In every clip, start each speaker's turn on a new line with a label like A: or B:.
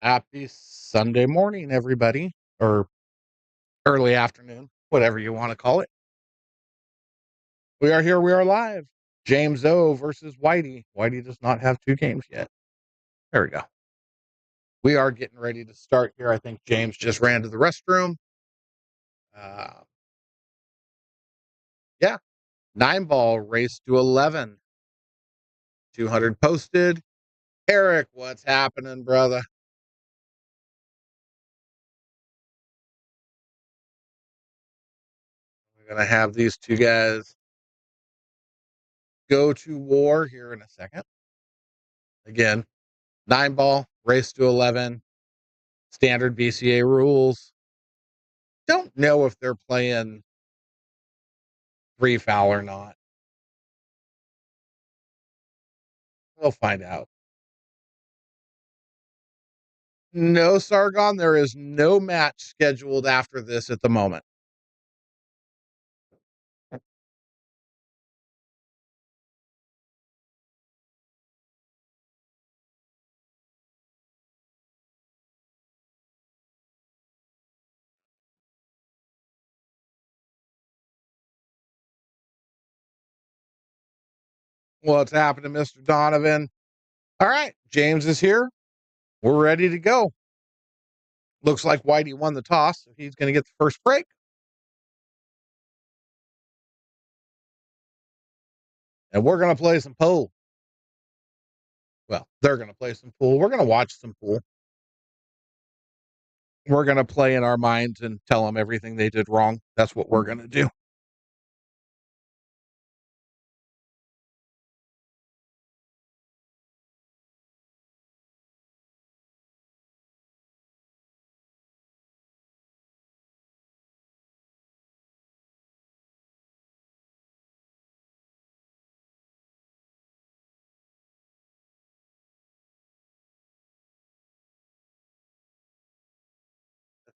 A: Happy Sunday morning, everybody, or early afternoon, whatever you want to call it. We are here. We are live. James O versus Whitey. Whitey does not have two games yet. There we go. We are getting ready to start here. I think James just ran to the restroom. Uh, yeah, 9 ball race to 11. 200 posted. Eric, what's happening, brother? We're going to have these two guys go to war here in a second. Again, 9 ball race to 11. Standard BCA rules. Don't know if they're playing three foul or not. We'll find out. No, Sargon, there is no match scheduled after this at the moment. What's happening, Mr. Donovan? All right, James is here. We're ready to go. Looks like Whitey won the toss, so he's going to get the first break. And we're going to play some pool. Well, they're going to play some pool. We're going to watch some pool. We're going to play in our minds and tell them everything they did wrong. That's what we're going to do.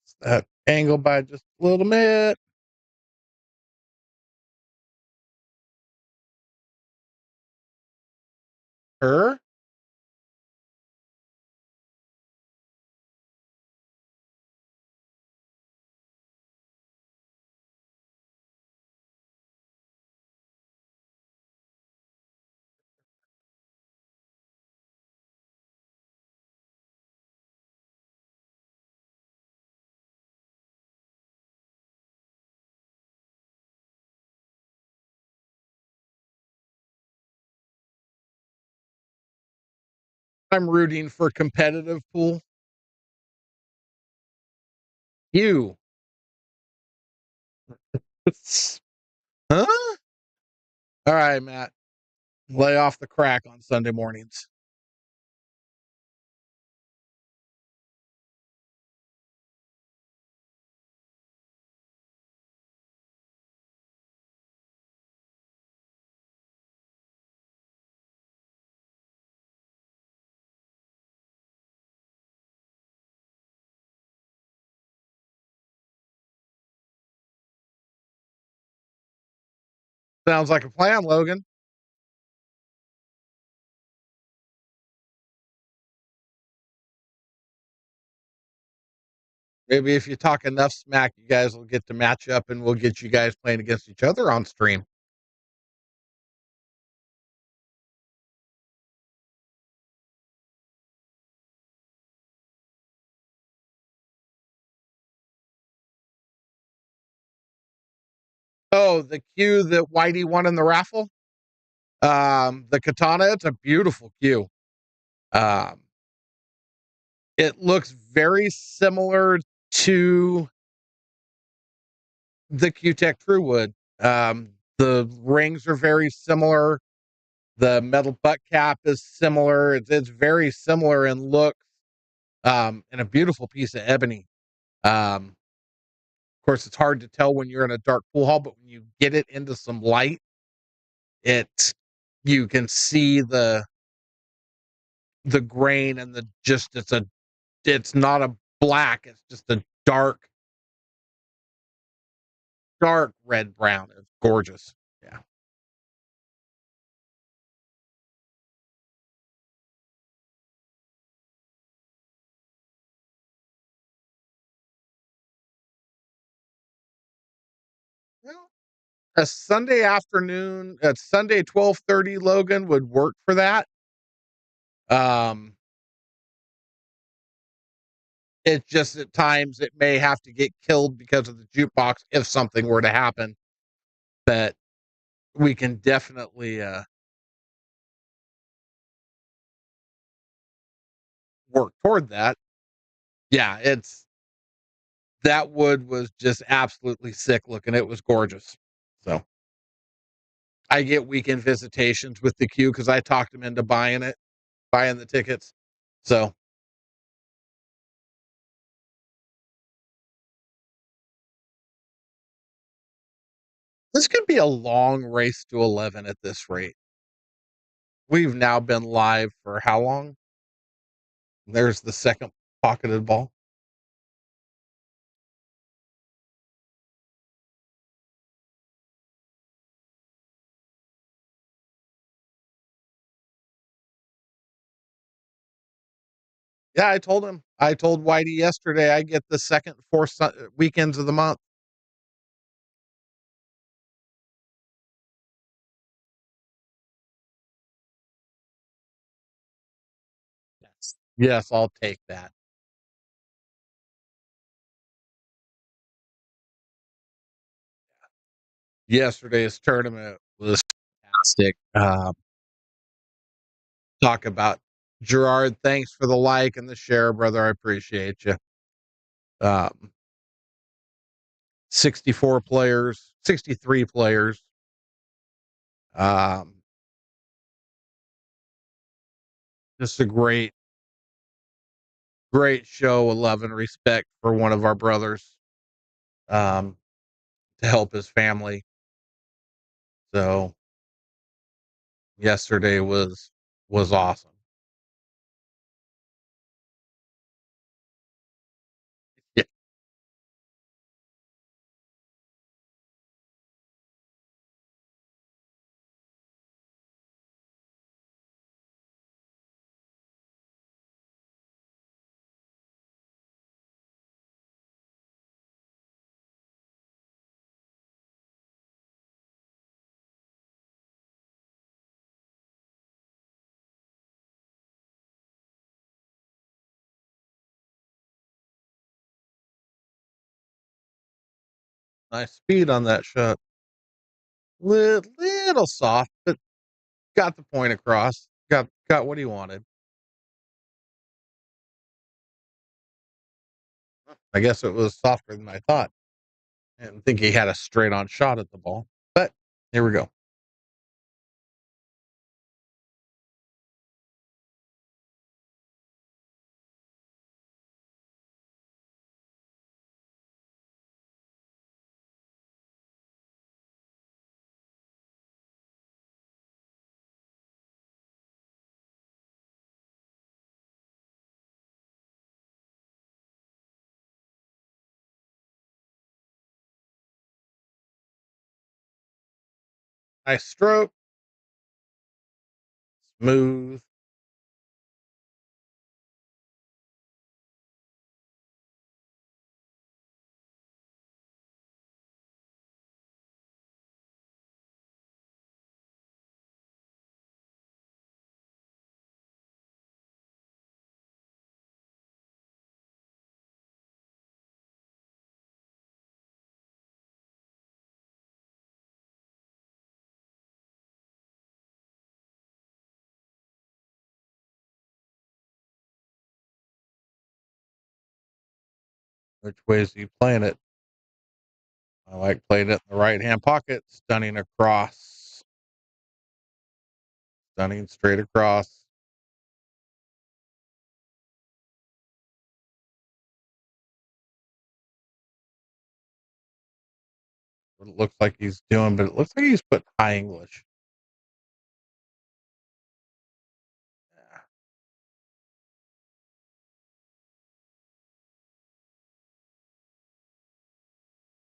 A: That's that angle by just a little bit. Her. I'm rooting for competitive pool. You. Huh? All right, Matt. Lay off the crack on Sunday mornings. Sounds like a plan, Logan. Maybe if you talk enough smack, you guys will get to match up and we'll get you guys playing against each other on stream. Oh, the cue that Whitey won in the raffle? The katana, it's a beautiful cue. Um, it looks very similar to the Q-Tech Truewood. The rings are very similar. The metal butt cap is similar. It's very similar in look, and a beautiful piece of ebony. Of course, it's hard to tell when you're in a dark pool hall, but when you get it into some light, you can see the grain and the just it's not a black, it's just a dark red brown. It's gorgeous. Yeah. Well, a Sunday afternoon, a Sunday 12:30 Logan would work for that. Um, it's just at times it may have to get killed because of the jukebox if something were to happen, but we can definitely, work toward that. Yeah, it's that wood was just absolutely sick looking. It was gorgeous. So, I get weekend visitations with the queue because I talked him into buying the tickets. So, this could be a long race to 11 at this rate. We've now been live for how long? There's the second pocketed ball. Yeah, I told him. I told Whitey yesterday I get the second 4 weekends of the month. Yes. Yes, I'll take that. Yesterday's tournament was fantastic. Talk about Gerard, thanks for the like and the share, brother. I appreciate you. Um, 64 players, 63 players. Um, just a great show of love and respect for one of our brothers, um, to help his family. So yesterday was awesome. Yeah, nice speed on that shot. Little soft, but got the point across. Got what he wanted. I guess it was softer than I thought. I didn't think he had a straight on shot at the ball. But here we go. Nice stroke, smooth. Which way is he playing it? I like playing it in the right hand pocket, stunning across, stunning straight across. What it looks like he's doing, but it looks like he's put high English. Yeah.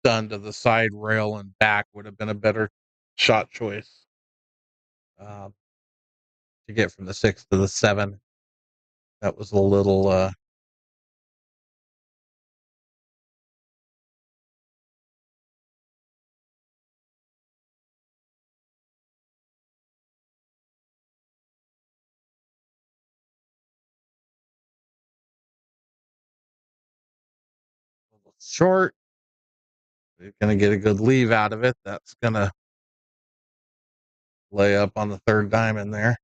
A: Done to the side rail and back would have been a better shot choice, um, to get from the 6 to the 7. That was a little, short. You're gonna get a good leave out of it. That's gonna lay up on the third diamond there.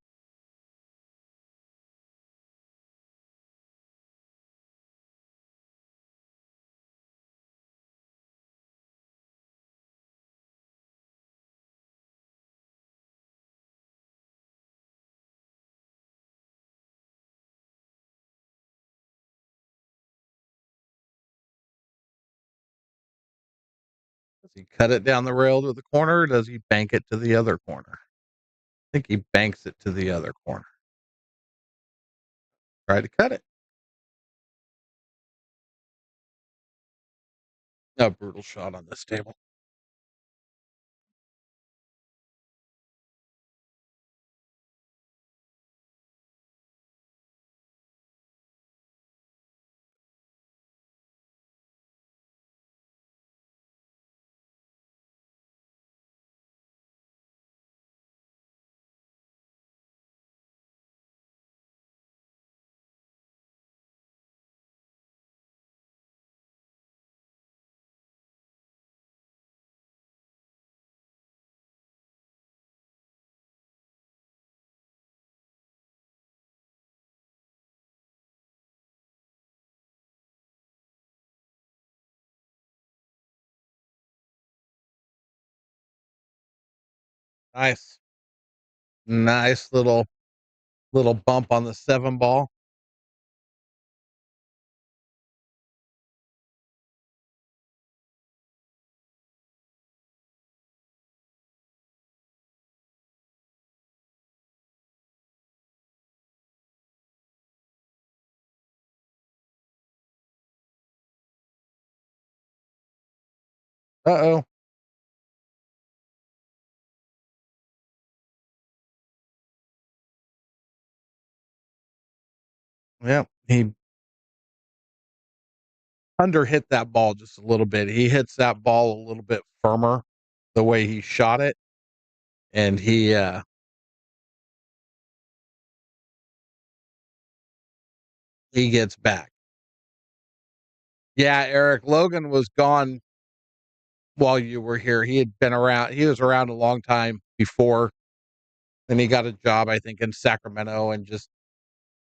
A: Does he cut it down the rail to the corner, or does he bank it to the other corner? I think he banks it to the other corner. Try to cut it. A brutal shot on this table. Nice. Nice little bump on the 7 ball. Uh-oh. Yeah, he under hit that ball just a little bit. He hits that ball a little bit firmer the way he shot it, and he gets back. Yeah, Eric Logan was gone while you were here. He had been around. He was around a long time before. Then he got a job, I think, in Sacramento, and just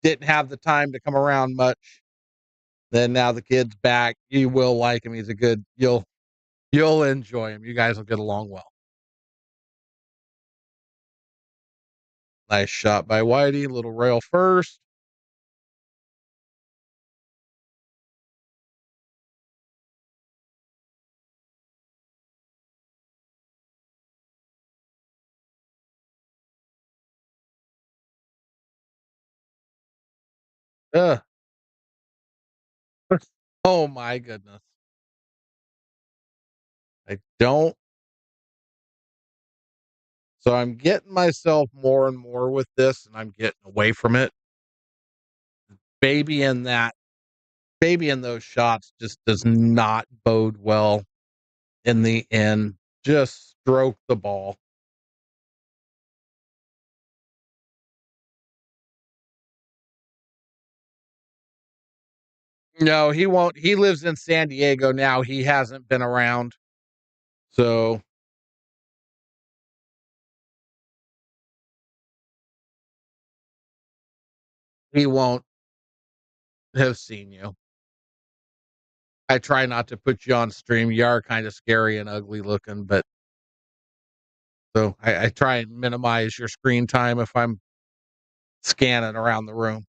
A: didn't have the time to come around much. Then now the kid's back. You will like him. He's a good. You'll enjoy him. You guys will get along well. Nice shot by Whitey. Little rail first. Ugh. Oh my goodness. I don't. So I'm getting myself more and more with this, and I'm getting away from it. Baby in that baby in those shots just does not bode well in the end. Just stroke the ball. No, he won't. He lives in San Diego now. He hasn't been around. So he won't have seen you. I try not to put you on stream. You are kind of scary and ugly looking, but so I try and minimize your screen time if I'm scanning around the room.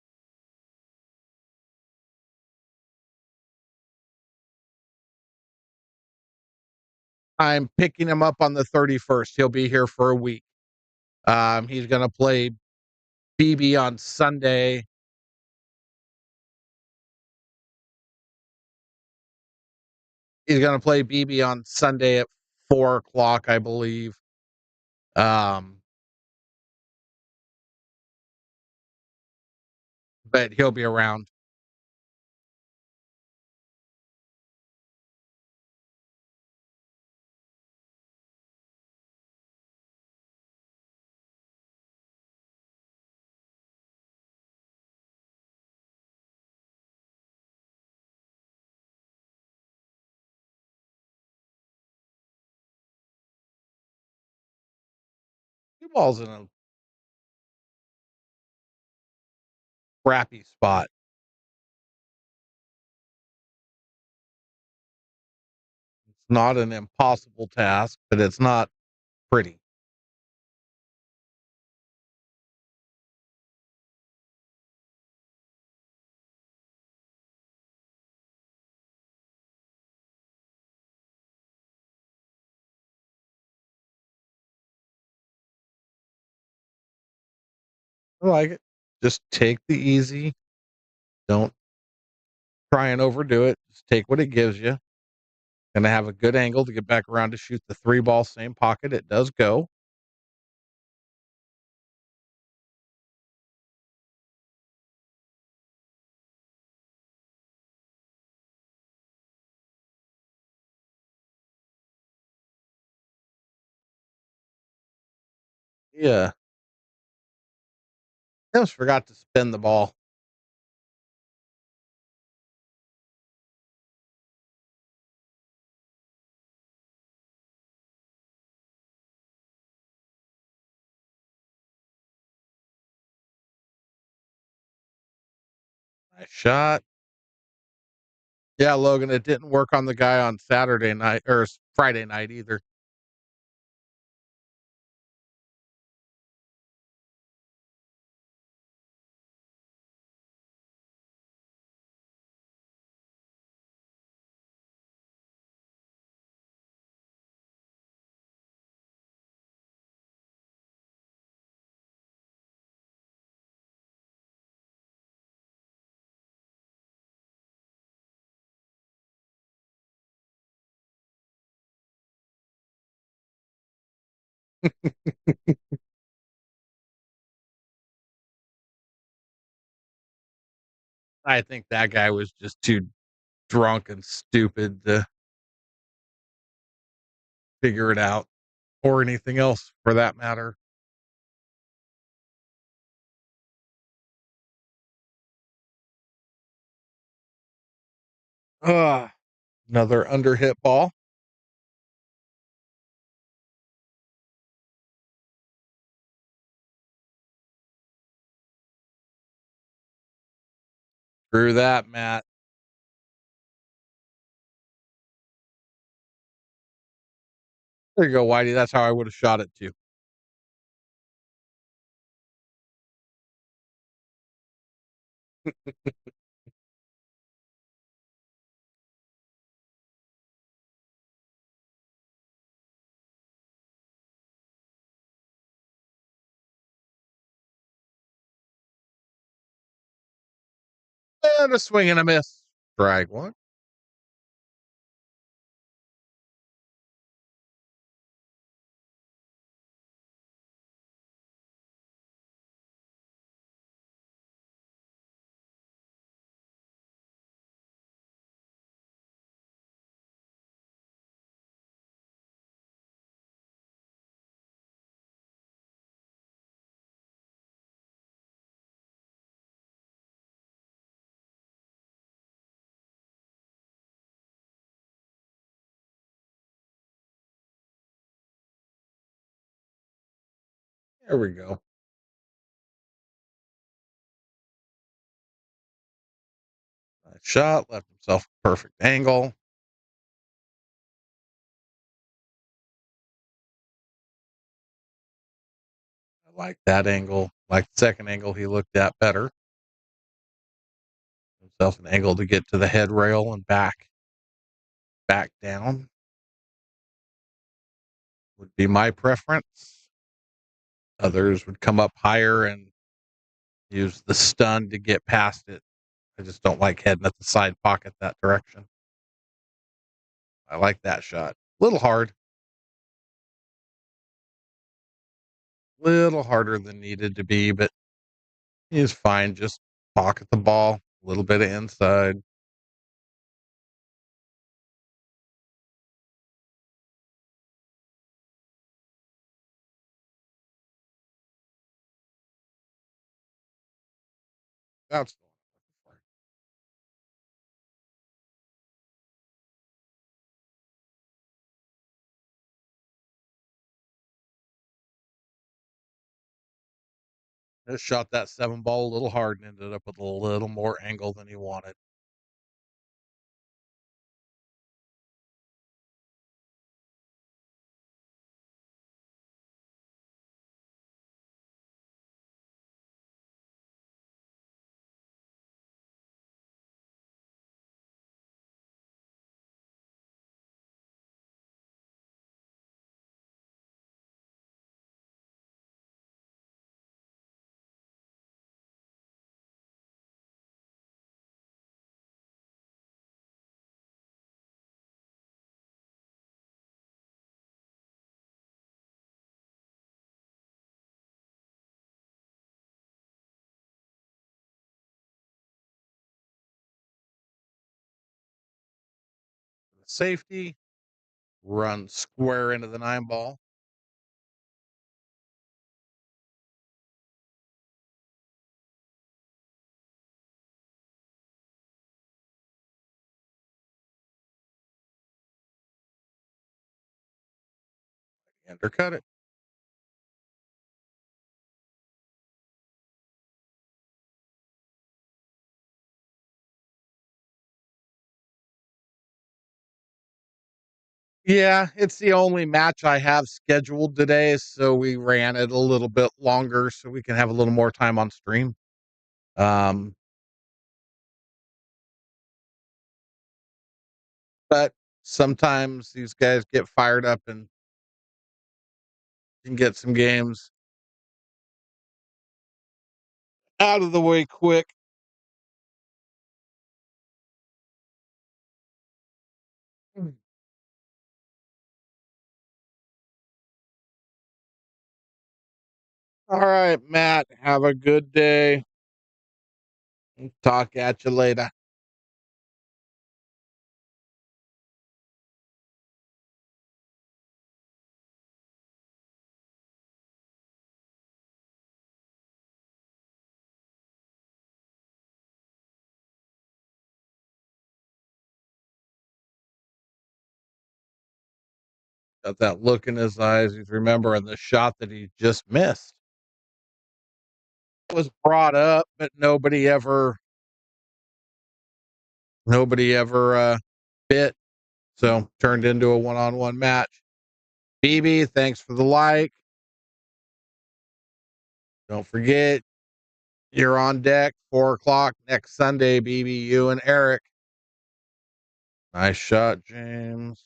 A: I'm picking him up on the 31st. He'll be here for a week. He's going to play BB on Sunday. He's going to play BB on Sunday at 4 o'clock, I believe. Um, but he'll be around. ball's in a crappy spot. It's not an impossible task, but it's not pretty. I like it. Just take the easy. Don't try and overdo it. Just take what it gives you. Gonna have a good angle to get back around to shoot the three ball, same pocket. It does go. Yeah. I almost forgot to spin the ball. Nice shot. Yeah, Logan, it didn't work on the guy on Saturday night or Friday night either. I think that guy was just too drunk and stupid to figure it out or anything else for that matter. Ugh, another underhit ball. Screw that, Matt. There you go, Whitey. That's how I would have shot it too. And a swing and a miss. Strike one. There we go. Nice shot. Left himself a perfect angle. I like that angle. Like the second angle he looked at better. Himself an angle to get to the head rail and back down would be my preference. Others would come up higher and use the stun to get past it. I just don't like heading at the side pocket that direction. I like that shot. Little hard, little harder than needed to be, but he's fine. Just pocket the ball, a little bit of inside. That's Just shot that 7 ball a little hard and ended up with a little more angle than he wanted. Safety, run square into the 9 ball. Undercut it. Yeah, it's the only match I have scheduled today, so we ran it a little bit longer so we can have a little more time on stream. Um, but sometimes these guys get fired up and can get some games out of the way quick. All right, Matt, have a good day. Talk at you later. Got that look in his eyes. He's remembering the shot that he just missed. It was brought up, but nobody ever bit. So turned into a one-on-one match. BB, thanks for the like. Don't forget, you're on deck 4 o'clock next Sunday, BB, you and Eric. Nice shot, James.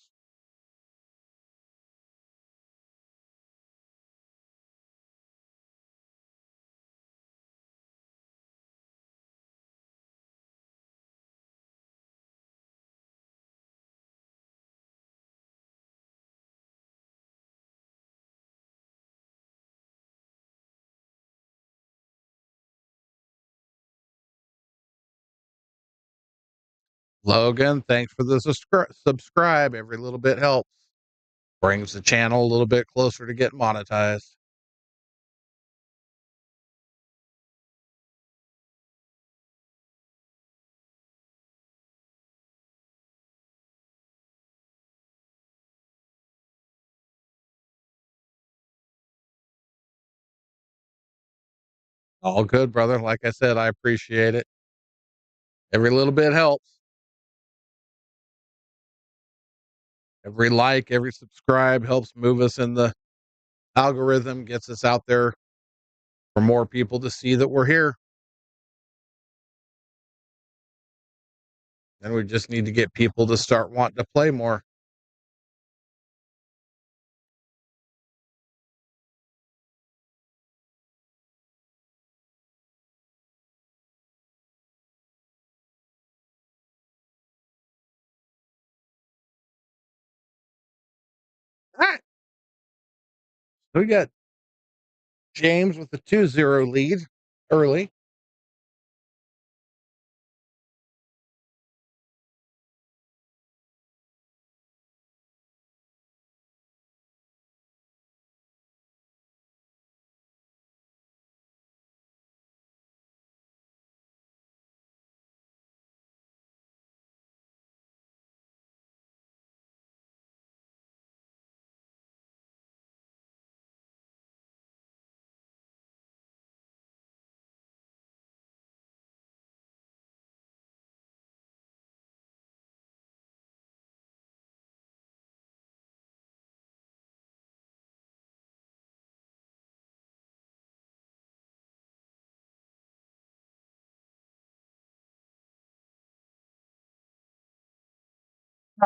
A: Logan, thanks for the subscribe. Every little bit helps. Brings the channel a little bit closer to getting monetized. All good, brother. Like I said, I appreciate it. Every little bit helps. Every like, every subscribe helps move us in the algorithm, gets us out there for more people to see that we're here. And we just need to get people to start wanting to play more. All right. So we got James with the 2-0 lead early.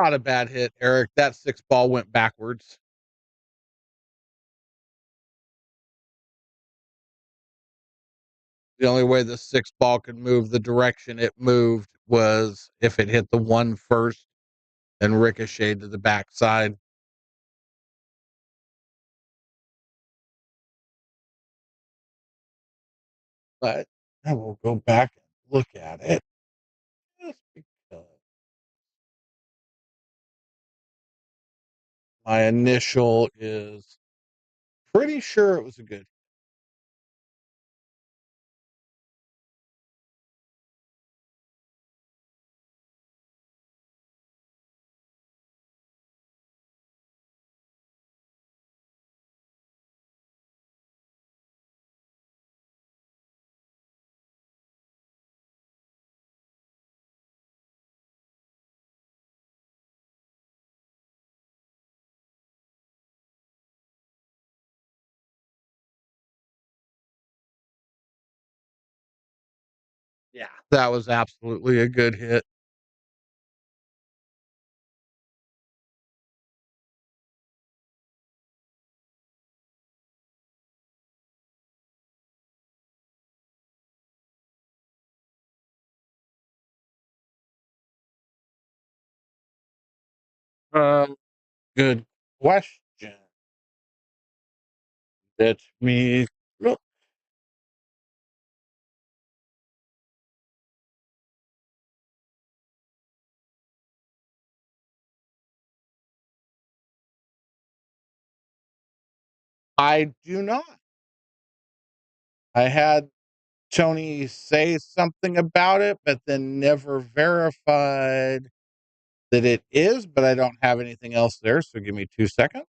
A: Not a bad hit, Eric. That 6 ball went backwards. The only way the 6 ball could move the direction it moved was if it hit the one first and ricocheted to the backside. But I will go back and look at it just because my initial is pretty sure it was a good. Yeah, that was absolutely a good hit. Um, Good question. Let me look. I do not. I had Tony say something about it, but then never verified that it is, but I don't have anything else there. So give me 2 seconds.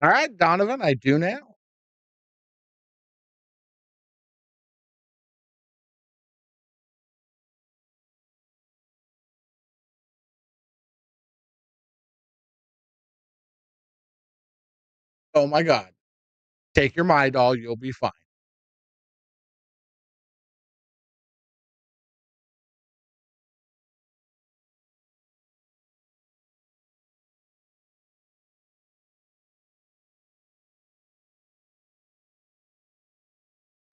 A: All right, Donovan, I do now. Oh my God. Take your Midol, you'll be fine.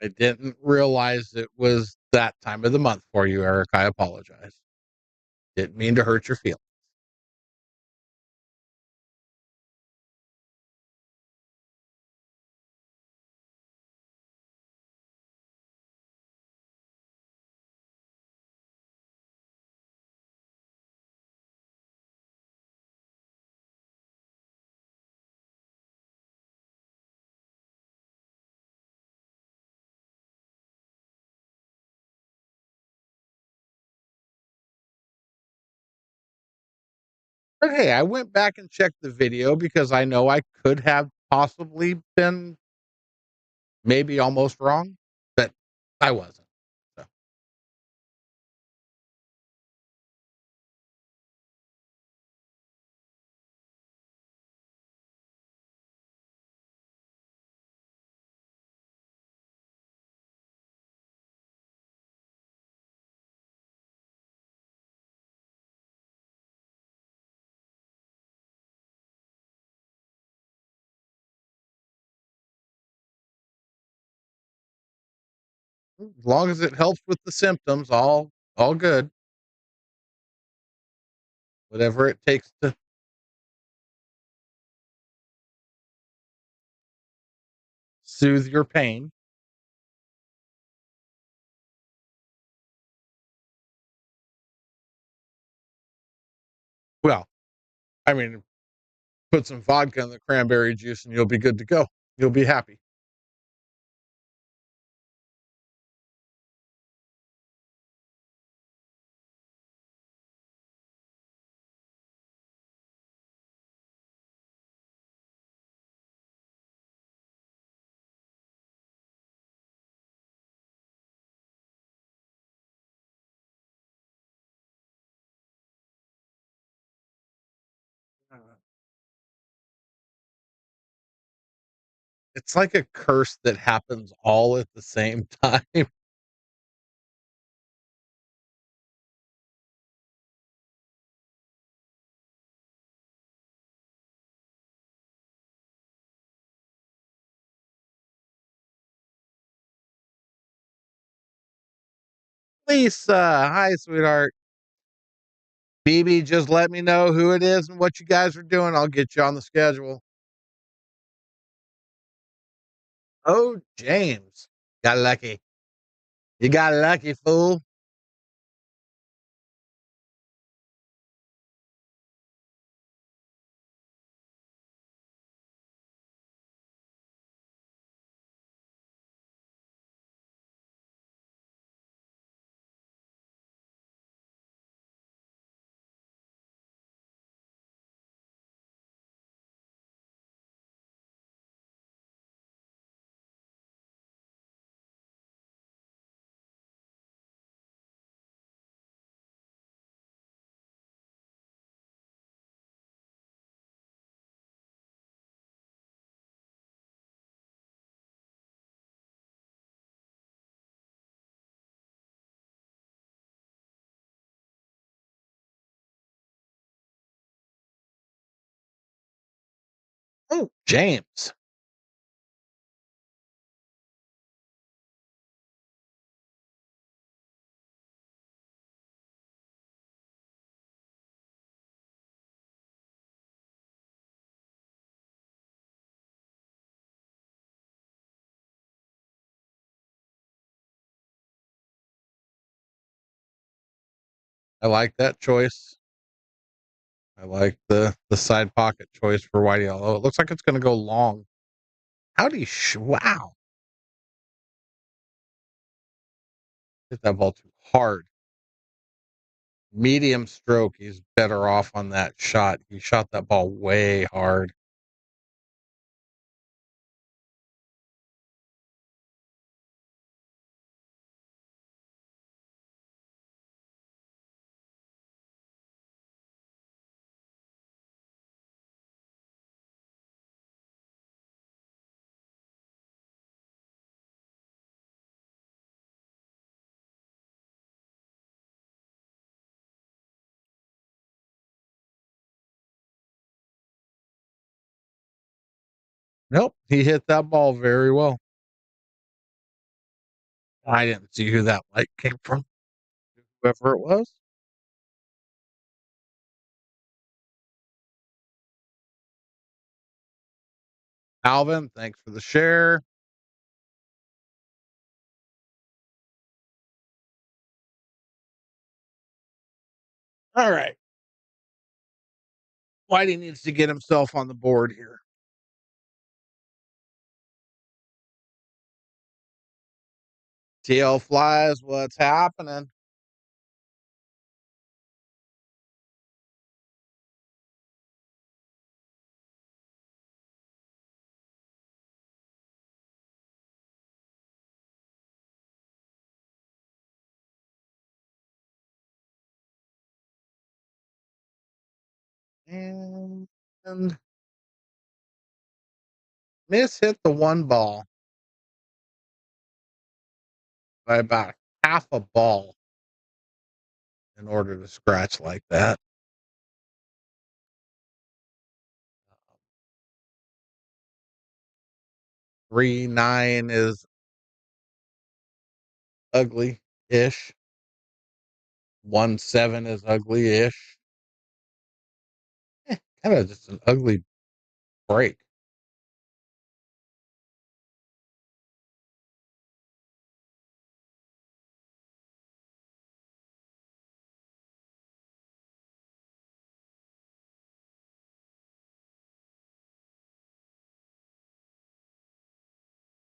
A: I didn't realize it was that time of the month for you, Eric. I apologize. Didn't mean to hurt your feelings. But hey, I went back and checked the video because I know I could have possibly been maybe almost wrong, but I wasn't. So, as long as it helps with the symptoms, all good. Whatever it takes to soothe your pain. Well, I mean, Put some vodka in the cranberry juice and you'll be good to go. You'll be happy. It's like a curse that happens all at the same time. Lisa, hi, sweetheart. BB, just let me know who it is and what you guys are doing. I'll get you on the schedule. Oh, James. Got lucky. You got lucky, fool. Oh, James. I like that choice. I like the side pocket choice for Whitey. Although it looks like it's going to go long. Wow. Hit that ball too hard. Medium stroke. He's better off on that shot. He shot that ball way hard. Nope. He hit that ball very well. I didn't see who that light came from. Whoever it was. Alvin, thanks for the share. All right. Whitey needs to get himself on the board here. TL flies, what's happening? And Miss hit the one ball by about half a ball in order to scratch like that. 3-9 is ugly ish. 1-7 is ugly ish. Kind of just an ugly break.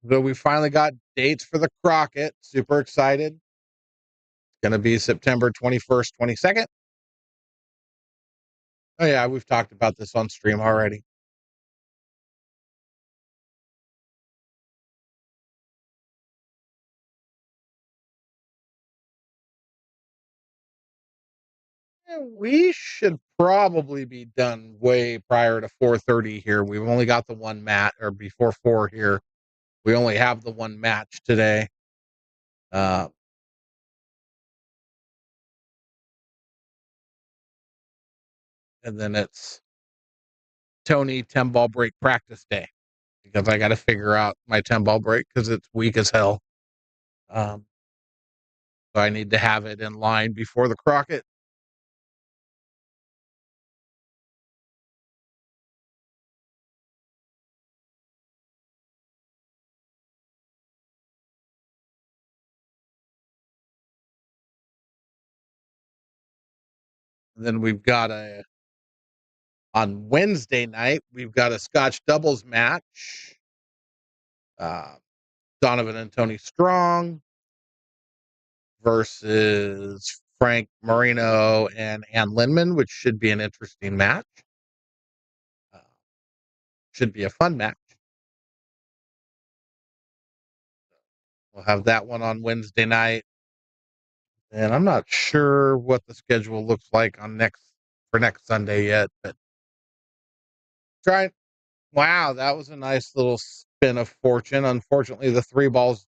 A: So we finally got dates for the Crockett. Super excited. It's going to be September 21st, 22nd. Oh, yeah, we've talked about this on stream already. We should probably be done way prior to 4:30 here. We've only got the one match, or before 4 here. We only have the one match today. Uh, and then it's Tony 10 ball break practice day because I got to figure out my 10 ball break because it's weak as hell. Um, so I need to have it in line before the Crockett. And then we've got on Wednesday night, we've got a Scotch doubles match. Uh, Donovan and Tony Strong versus Frank Marino and Ann Lindman, which should be an interesting match. Uh, should be a fun match. We'll have that one on Wednesday night. And I'm not sure what the schedule looks like on next Sunday yet, but try. Wow, that was a nice little spin of fortune. Unfortunately, the three balls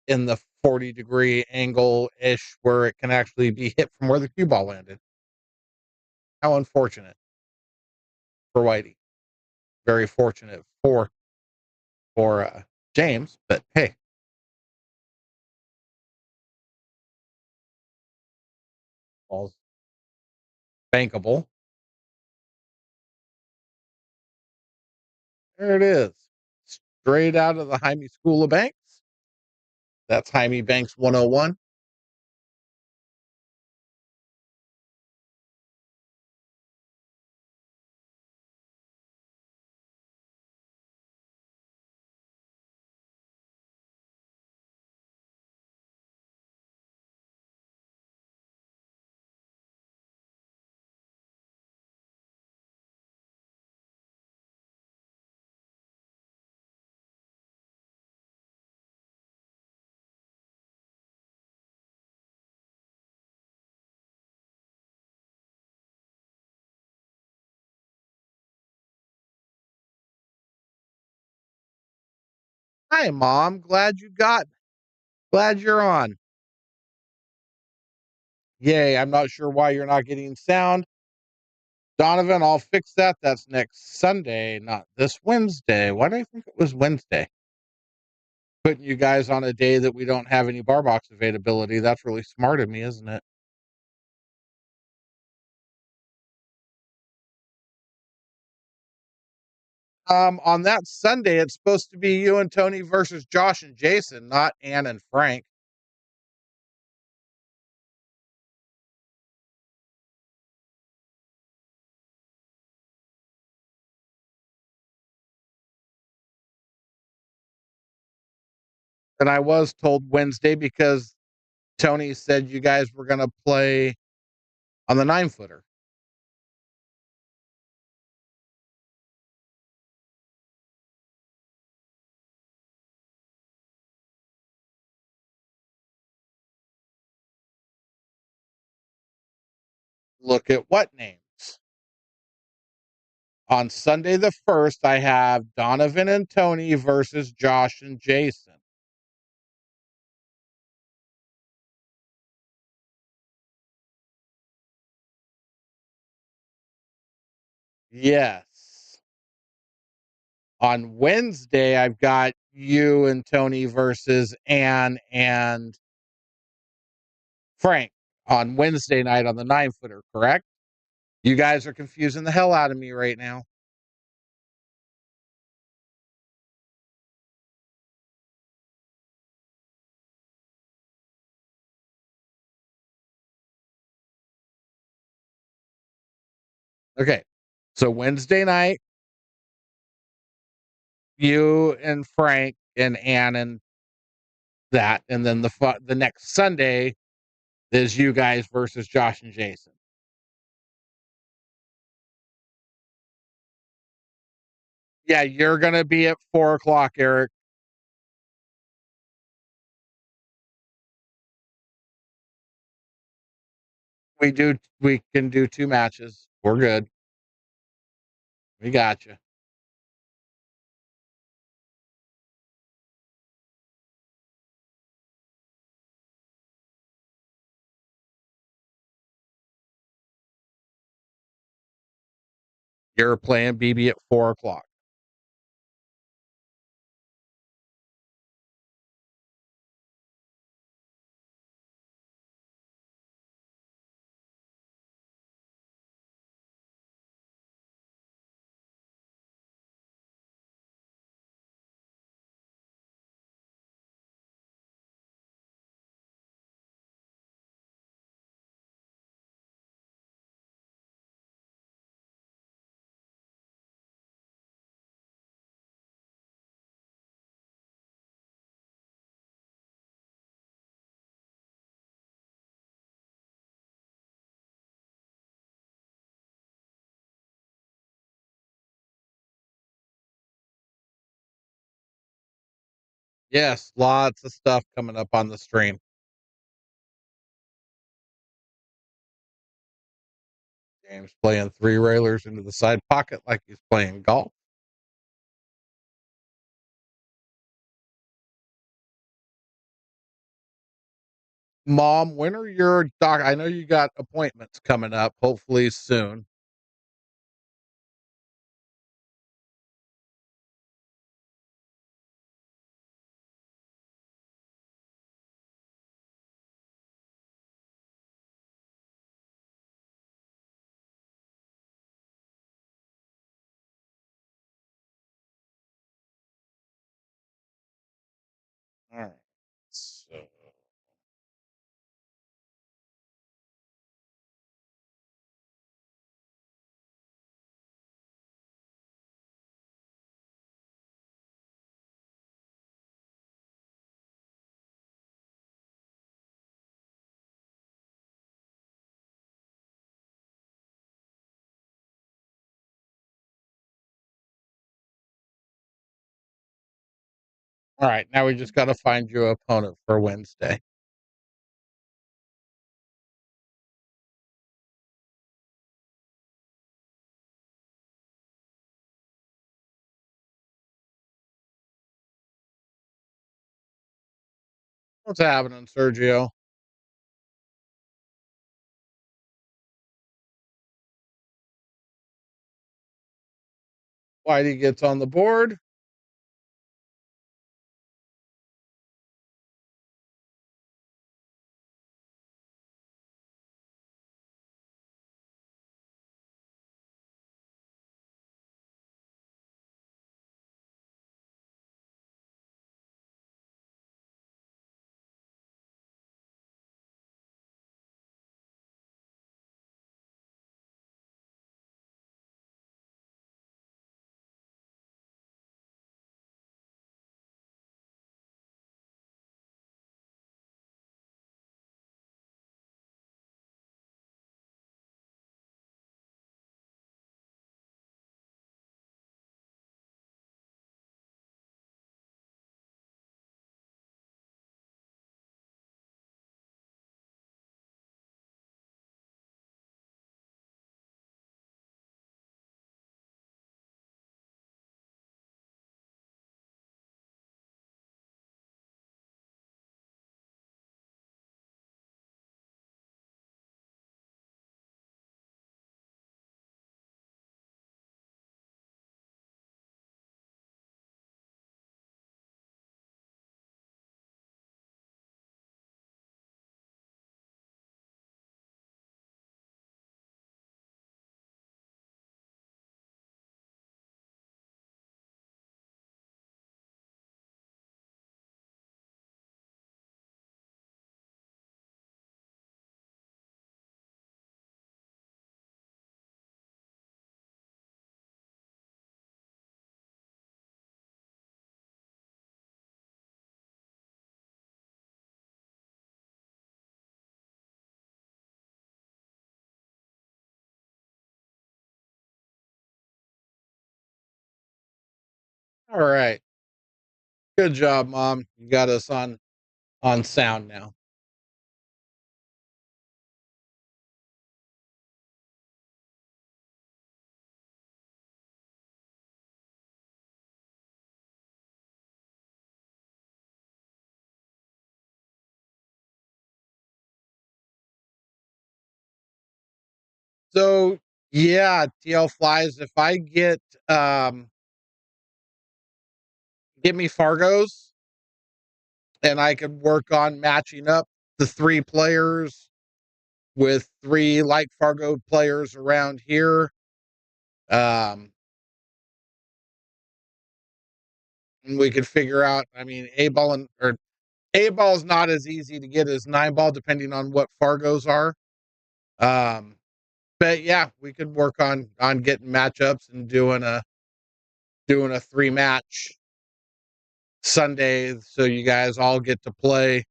A: in the 40-degree angle ish where it can actually be hit from where the cue ball landed. How unfortunate for Whitey. Very fortunate for James, but hey, ball's bankable. There it is. Straight out of the Jaime School of Banks. That's Jaime Banks 101. Hi, Mom. Glad you're on. Yay, I'm not sure why you're not getting sound. Donovan, I'll fix that. That's next Sunday, not this Wednesday. Why do I think it was Wednesday? Putting you guys on a day that we don't have any bar box availability. That's really smart of me, isn't it? On that Sunday, it's supposed to be you and Tony versus Josh and Jason, not Ann and Frank. And I was told Wednesday because Tony said you guys were going to play on the 9-footer. Look at what names. On Sunday the 1st, I have Donovan and Tony versus Josh and Jason. Yes. On Wednesday, I've got you and Tony versus Ann and Frank on Wednesday night on the 9-footer, correct? You guys are confusing the hell out of me right now. Okay. So Wednesday night, You and Frank and Ann and that, and then the next Sunday is you guys versus Josh and Jason. Yeah, you're gonna be at 4 o'clock, Eric. We can do 2 matches. We're good. We got you. You're playing BB at 4 o'clock. Yes, lots of stuff coming up on the stream. James playing 3 railers into the side pocket like he's playing golf. Mom, when are your doc? I know you got appointments coming up, hopefully soon. All right. So, all right, now we just got to find you an opponent for Wednesday. What's happening, Sergio? Whitey gets on the board. All right. Good job, Mom. You got us on sound now. So yeah, TL flies. If I get me Fargos and I could work on matching up the three players with three like Fargo players around here. Um, and we could figure out. I mean, A ball and or A ball is not as easy to get as nine ball, depending on what Fargos are. Um, but yeah, we could work on getting matchups and doing a three match Sunday, so you guys all get to play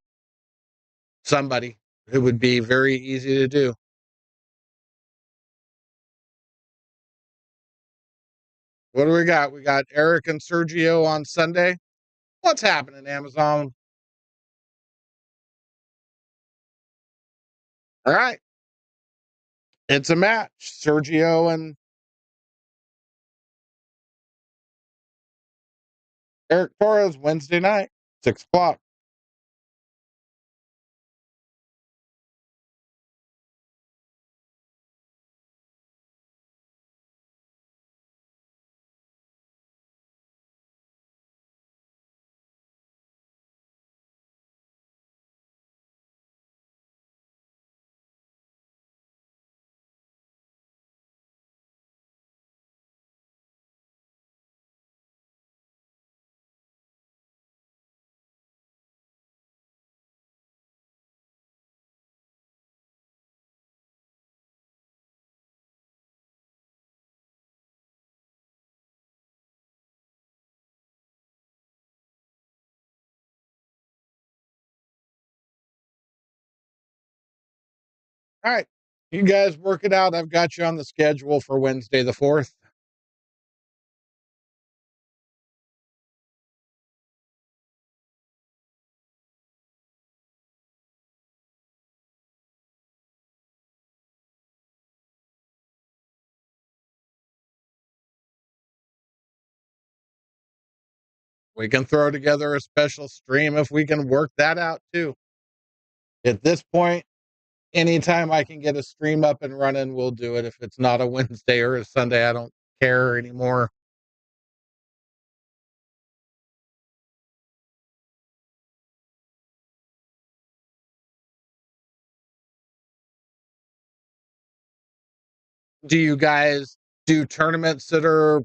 A: somebody. It would be very easy to do. What do we got? We got Eric and Sergio on Sunday. What's happening, Amazon? All right. It's a match. Sergio and Eric Torres, Wednesday night, 6 o'clock. All right. You guys work it out. I've got you on the schedule for Wednesday the 4th. We can throw together a special stream if we can work that out too. At this point, anytime I can get a stream up and running, we'll do it. If it's not a Wednesday or a Sunday, I don't care anymore. Do you guys do tournaments that are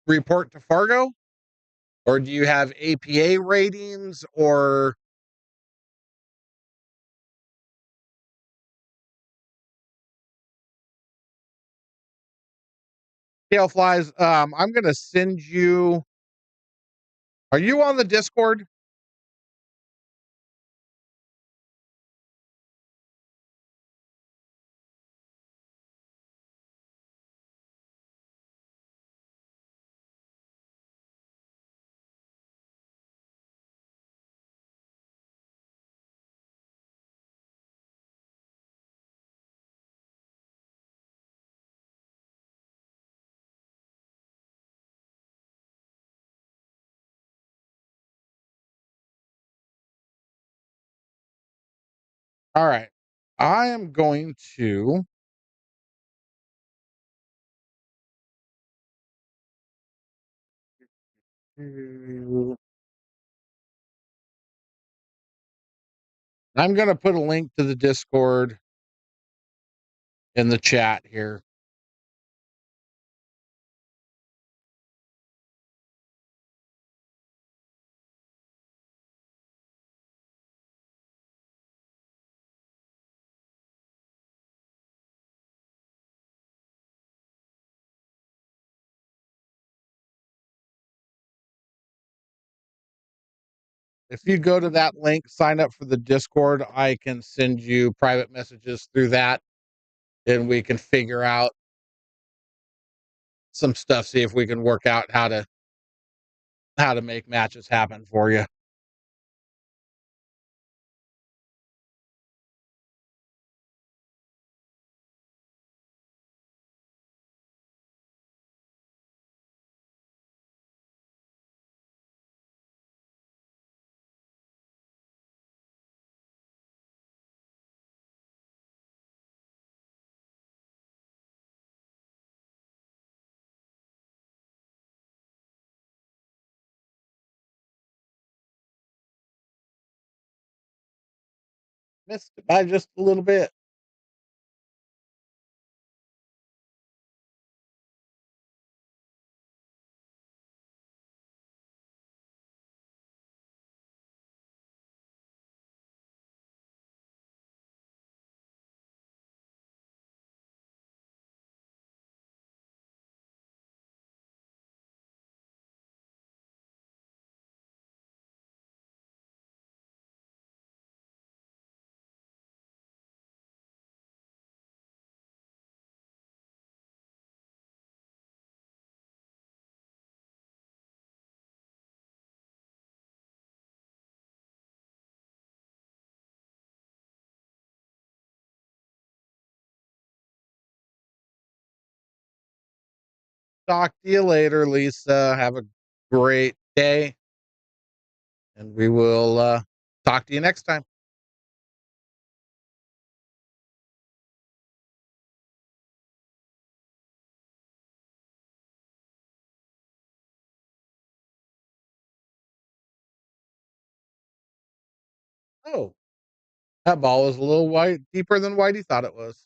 A: report to Fargo? Or do you have APA ratings or tail flies? I'm gonna send you. Are you on the Discord? All right. I am going to. I'm going to put a link to the Discord in the chat here. If you go to that link, sign up for the Discord, I can send you private messages through that and we can figure out some stuff, see if we can work out how to how to make matches happen for you. Missed it by just a little bit. Talk to you later, Lisa. Have a great day, and we will talk to you next time. Oh, that ball was a little white deeper than Whitey thought it was.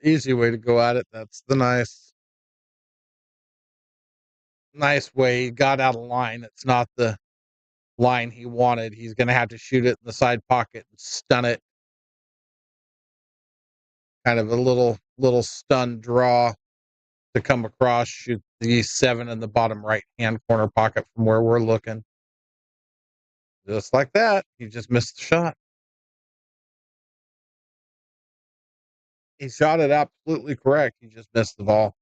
A: Easy way to go at it. That's the nice way. He got out of line. It's not the line he wanted. He's going to have to shoot it in the side pocket and stun it. Kind of a little stun draw to come across, shoot the 7 in the bottom right hand corner pocket from where we're looking. Just like that. He just missed the shot. He shot it absolutely correct. He just missed the ball.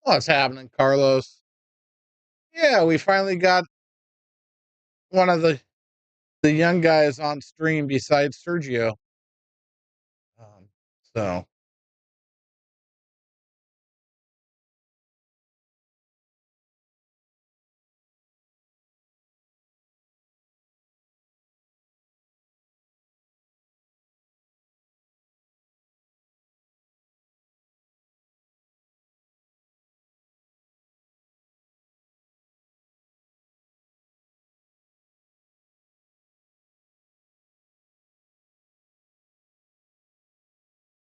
A: What's happening, Carlos? Yeah, we finally got one of the young guys on stream besides Sergio. Um, so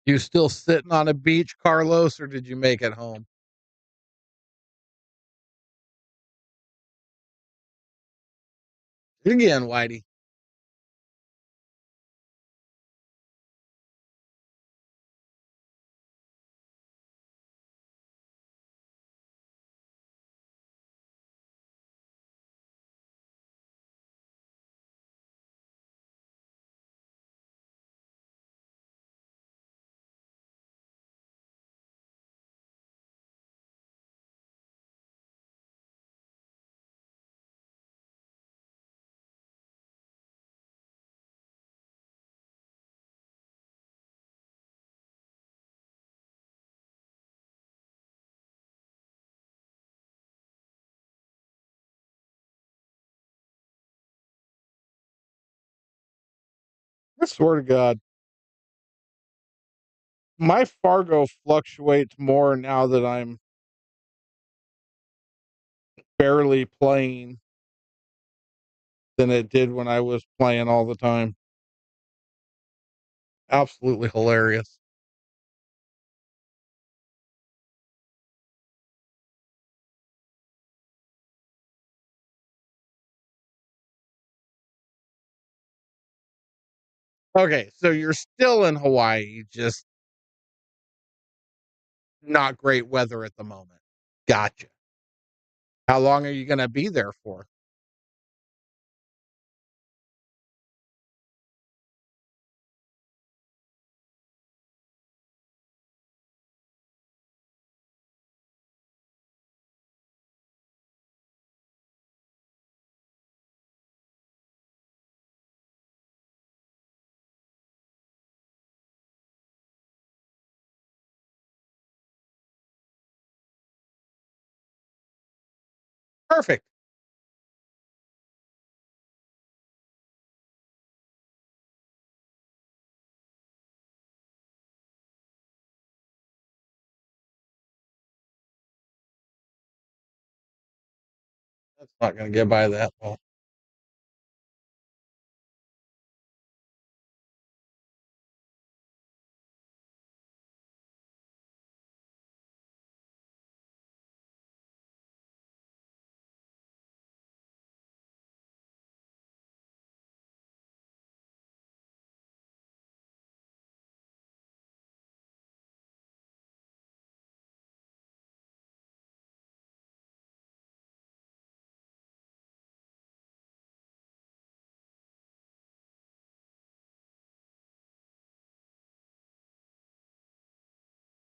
A: you still sitting on a beach, Carlos, or did you make it home? Again, Whitey. I swear to God, my Fargo fluctuates more now that I'm barely playing than it did when I was playing all the time. Absolutely hilarious. Okay, so you're still in Hawaii, just not great weather at the moment. Gotcha. How long are you going to be there for? Perfect. That's not going to get by that well.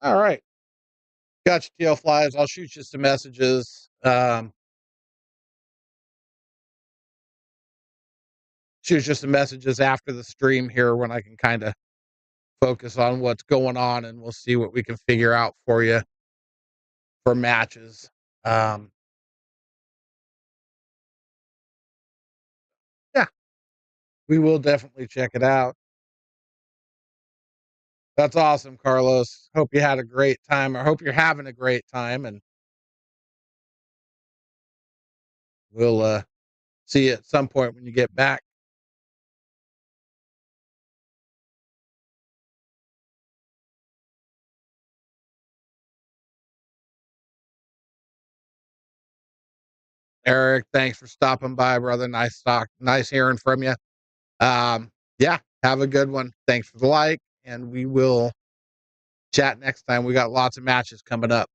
A: All right. Got you, TL Flies. I'll shoot you some messages. Shoot you some messages after the stream here when I can kind of focus on what's going on, and we'll see what we can figure out for you for matches. Um, yeah, we will definitely check it out. That's awesome, Carlos. Hope you had a great time. I hope you're having a great time, and we'll see you at some point when you get back. Eric, thanks for stopping by, brother. Nice hearing from you. Yeah, have a good one. Thanks for the like, and we will chat next time. We got lots of matches coming up.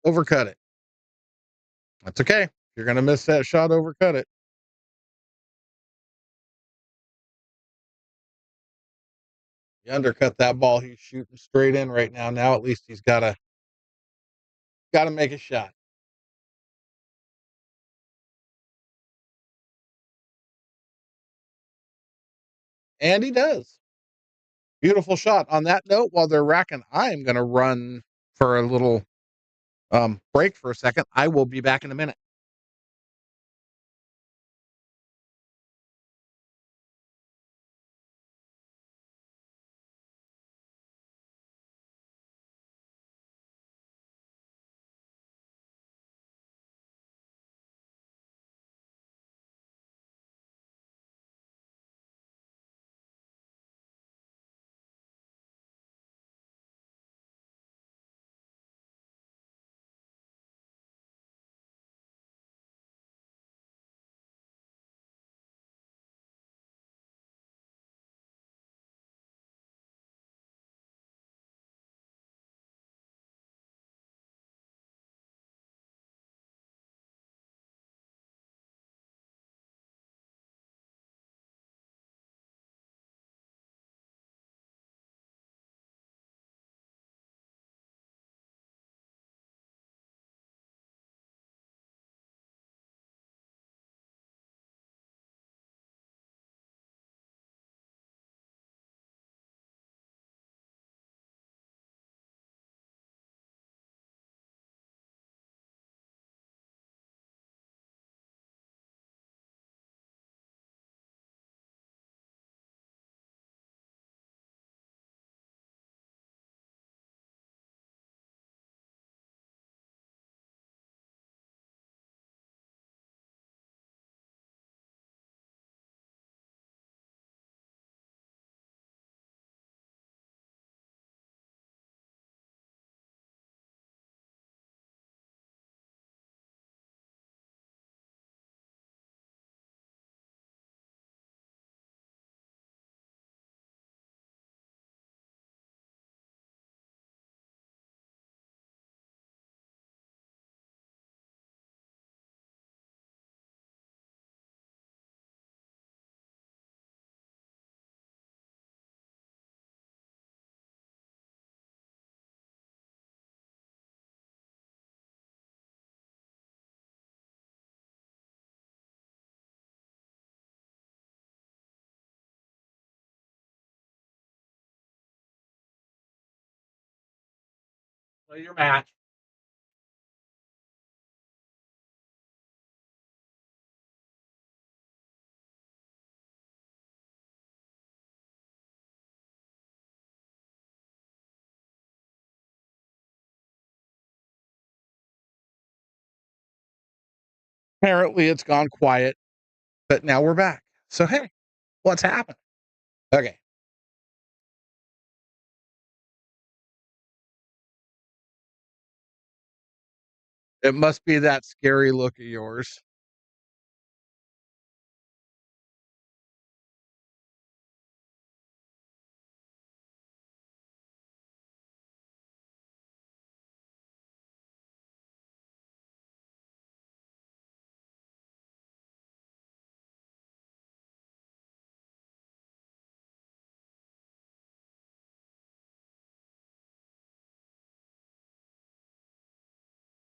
A: Overcut it. That's okay. If you're going to miss that shot, overcut it. You undercut that ball, he's shooting straight in right now. Now at least he's gotta make a shot. And he does. Beautiful shot. On that note, while they're racking, I am gonna run for a little break for a second. I will be back in a minute. Play your match. Apparently it's gone quiet, but now we're back. So hey, what's happening? Okay. It must be that scary look of yours.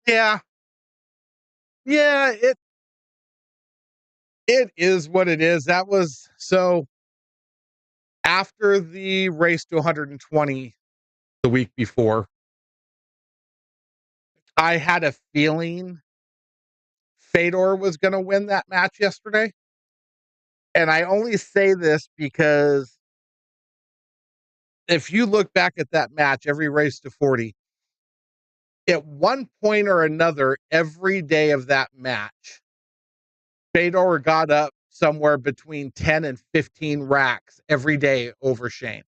A: Yeah. Yeah, it is what it is. That was so after the race to 120 the week before, I had a feeling Fedor was going to win that match yesterday. And I only say this because if you look back at that match, every race to 40, at one point or another, every day of that match, Fedor got up somewhere between 10 and 15 racks every day over Shane,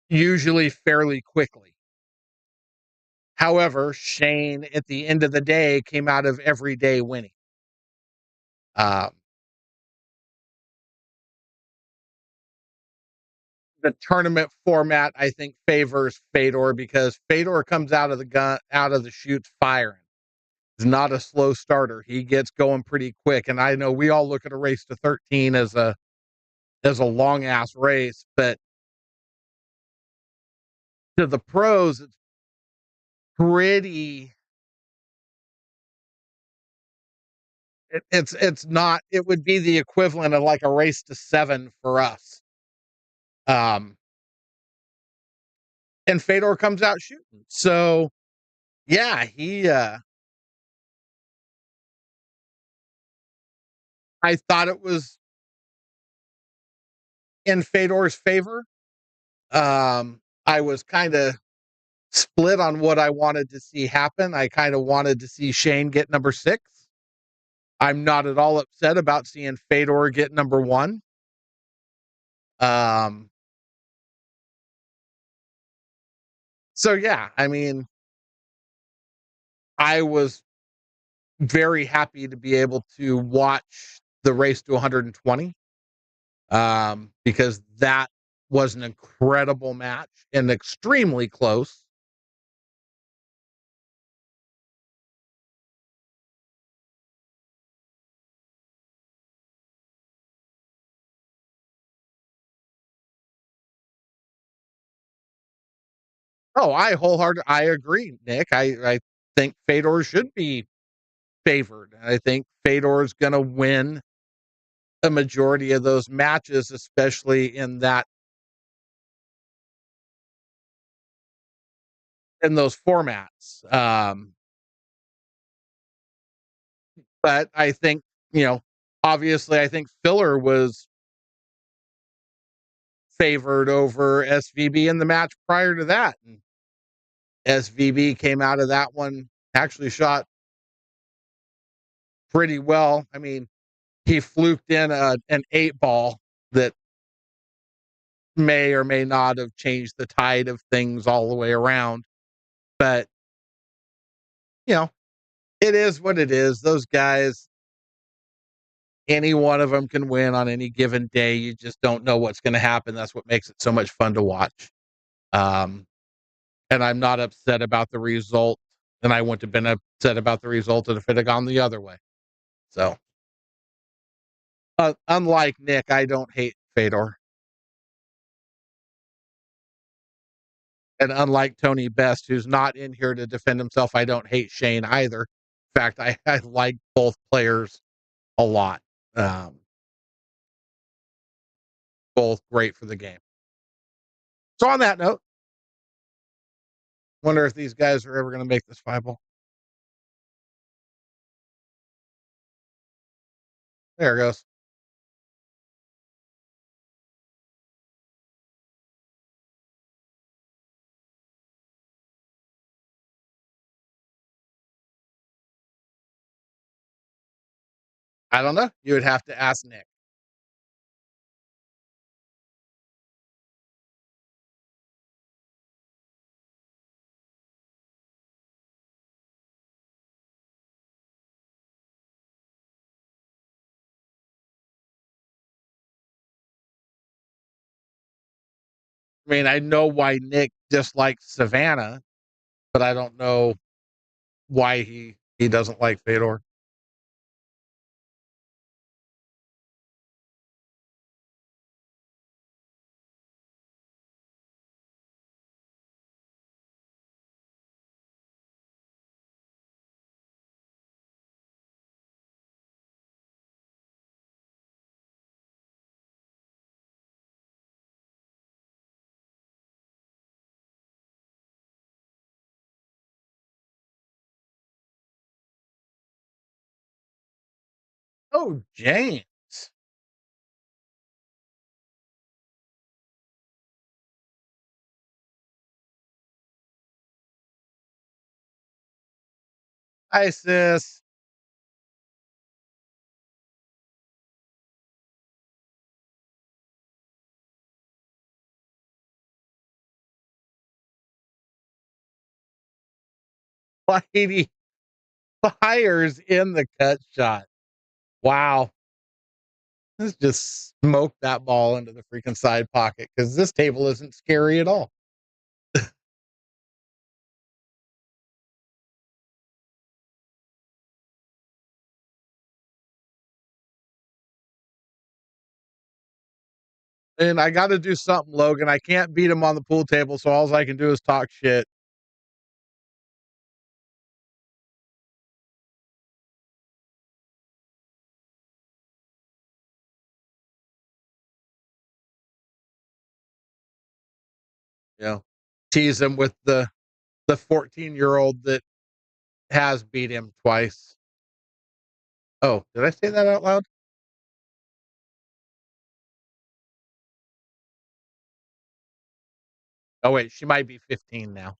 A: usually fairly quickly. However, Shane, at the end of the day, came out of every day winning. Um, the tournament format, I think, favors Fedor because Fedor comes out of the chutes firing. He's not a slow starter. He gets going pretty quick. And I know we all look at a race to 13 as a long ass race, but to the pros, it's pretty. It's not. It would be the equivalent of like a race to 7 for us. Um, and Fedor comes out shooting. So yeah, he. I thought it was in Fedor's favor. I was kind of split on what I wanted to see happen. I kind of wanted to see Shane get number 6. I'm not at all upset about seeing Fedor get number 1. Um, so yeah, I mean, I was very happy to be able to watch the race to 120 because that was an incredible match and extremely close. Oh, I agree, Nick. I think Fedor should be favored. I think Fedor is going to win a majority of those matches, especially in those formats. But I think, obviously, I think Filler was favored over SVB in the match prior to that. And SVB came out of that one, actually shot pretty well. I mean, he fluked in an 8 ball that may or may not have changed the tide of things all the way around. But, you know, it is what it is. Those guys, any one of them can win on any given day. You just don't know what's going to happen. That's what makes it so much fun to watch. Um, and I'm not upset about the result. And I wouldn't have been upset about the result if it had gone the other way. So, unlike Nick, I don't hate Fedor. And unlike Tony Best, who's not in here to defend himself, I don't hate Shane either. In fact, I like both players a lot. Um, both great for the game. So on that note, wonder if these guys are ever going to make this 5 ball. There it goes. I don't know. You would have to ask Nick. I mean, I know why Nick dislikes Savannah, but I don't know why he doesn't like Fedor. Oh, James. Hi, sis. Whitey fires in the cut shot. Wow. Let's just smoke that ball into the freaking side pocket because this table isn't scary at all. And I got to do something, Logan. I can't beat him on the pool table, so all I can do is talk shit. You know, tease him with the 14-year-old that has beat him twice. Oh, did I say that out loud? Oh wait, she might be 15 now.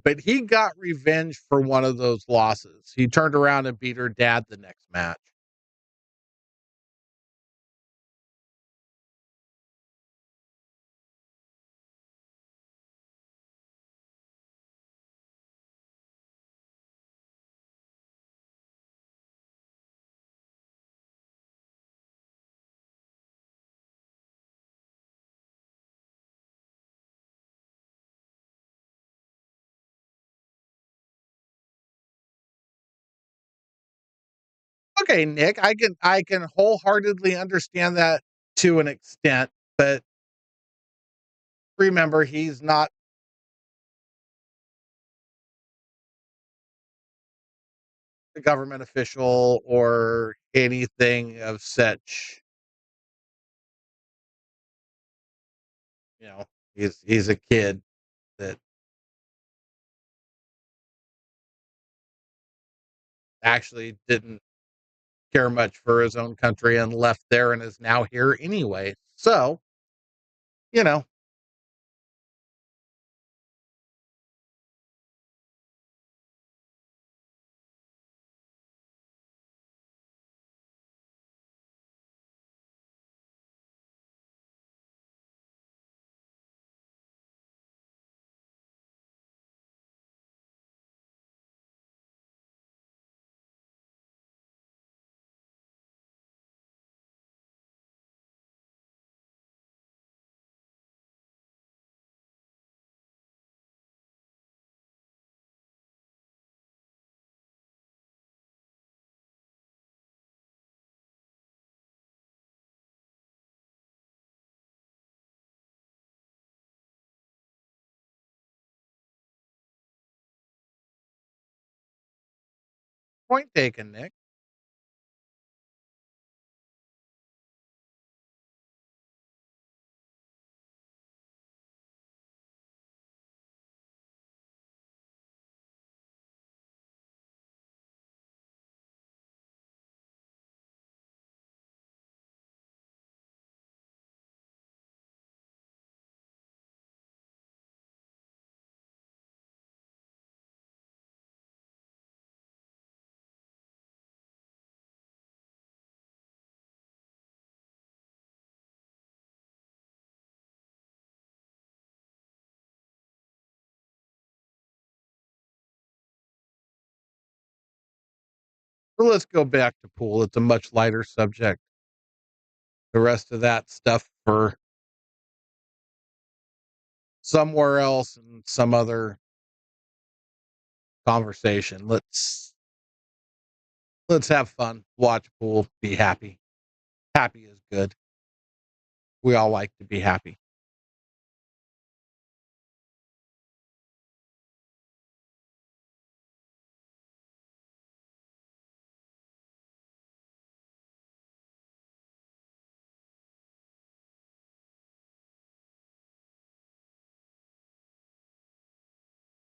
A: But he got revenge for one of those losses. He turned around and beat her dad the next match. Okay, Nick, I can wholeheartedly understand that to an extent, but remember he's not a government official or anything of such. You know, he's a kid that actually didn't care much for his own country and left there and is now here anyway. So, you know, point taken, Nick. So let's go back to pool. It's a much lighter subject. The rest of that stuff for somewhere else and some other conversation. Let's have fun, watch pool, be happy. Happy is good. We all like to be happy.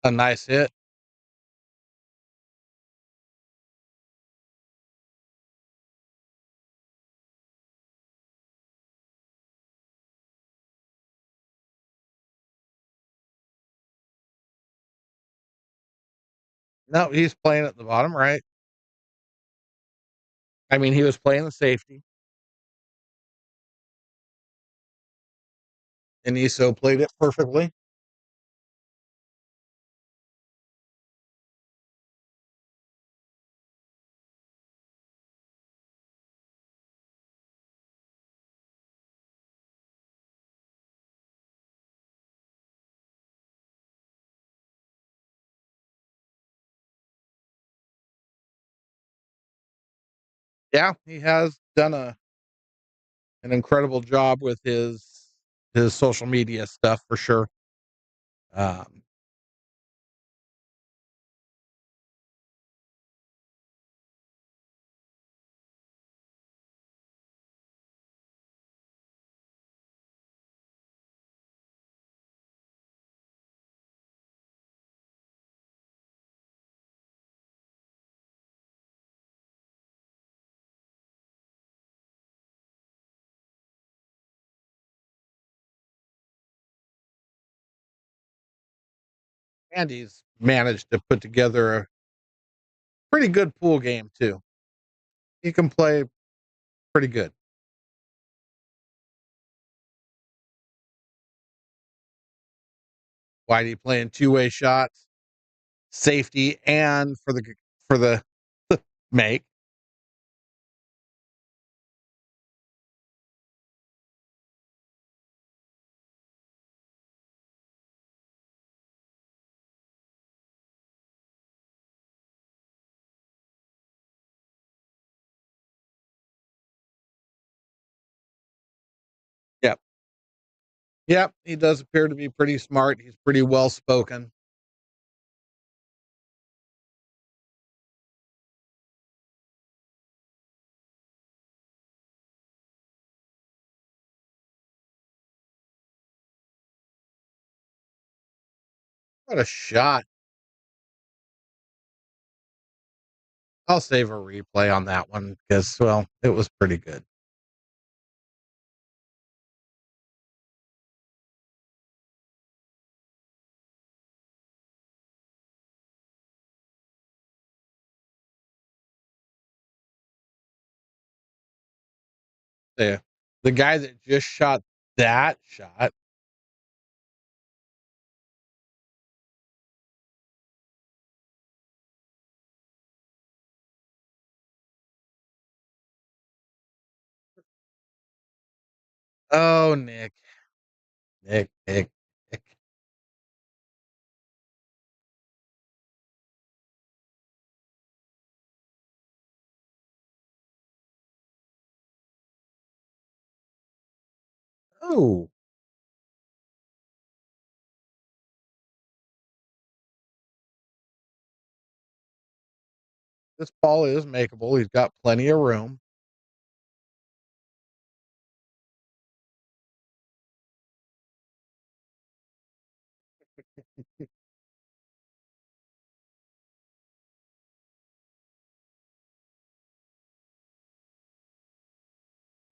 A: A nice hit. No, he's playing at the bottom right. I mean, he was playing the safety, and he so played it perfectly. Yeah, he has done an incredible job with his social media stuff for sure. Um, and he's managed to put together a pretty good pool game too. He can play pretty good. Whitey playing two-way shots, safety, and for the make. Yep. Yep. He does appear to be pretty smart. He's pretty well spoken. What a shot. I'll save a replay on that one because, well, it was pretty good. The guy that just shot that shot. Oh, Nick. Oh, this ball is makeable. He's got plenty of room.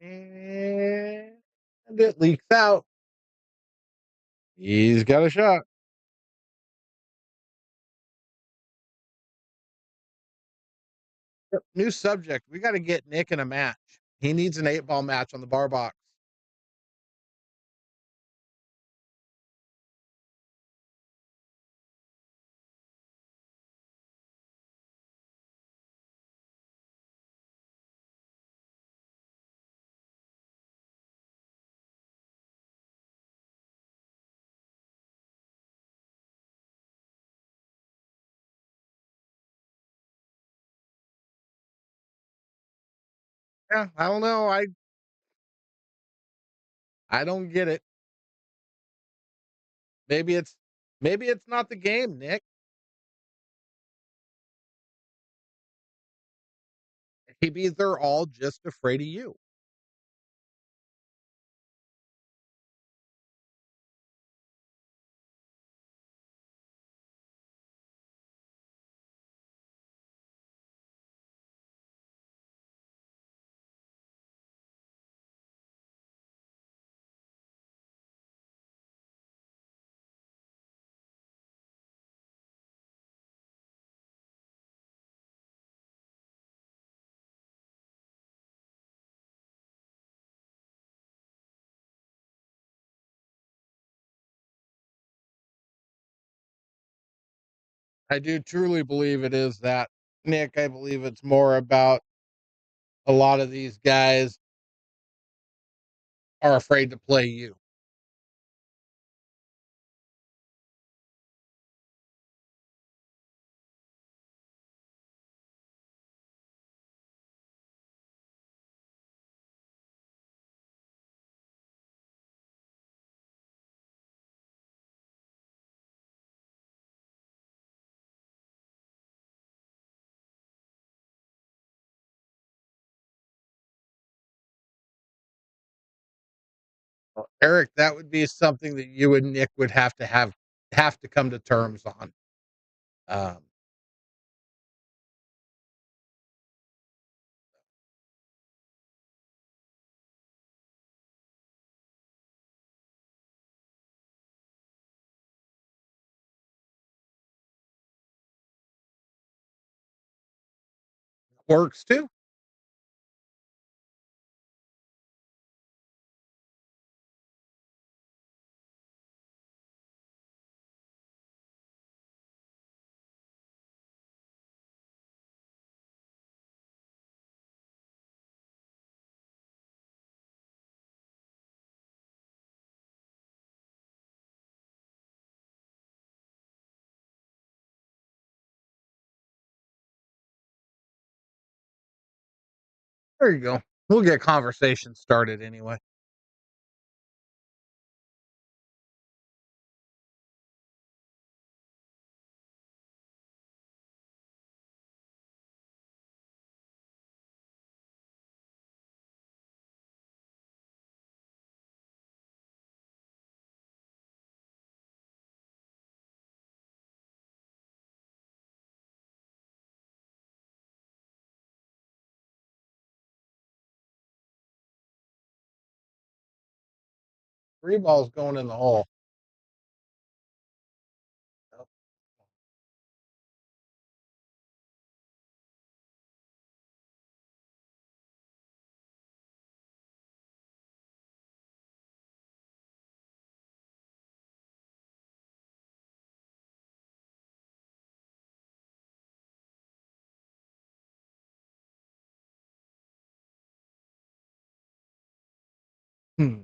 A: And it leaks out. He's got a shot. Yep. New subject. We got to get Nick in a match. He needs an 8-ball match on the bar box. Yeah, I don't know. I don't get it. Maybe it's maybe it's not the game, Nick. Maybe they're all just afraid of you. I do truly believe it is that, Nick. I believe it's more about a lot of these guys are afraid to play you. Eric, that would be something that you and Nick would have to come to terms on. Um, Works too. There you go. We'll get conversation started anyway. Three balls going in the hole. Hmm.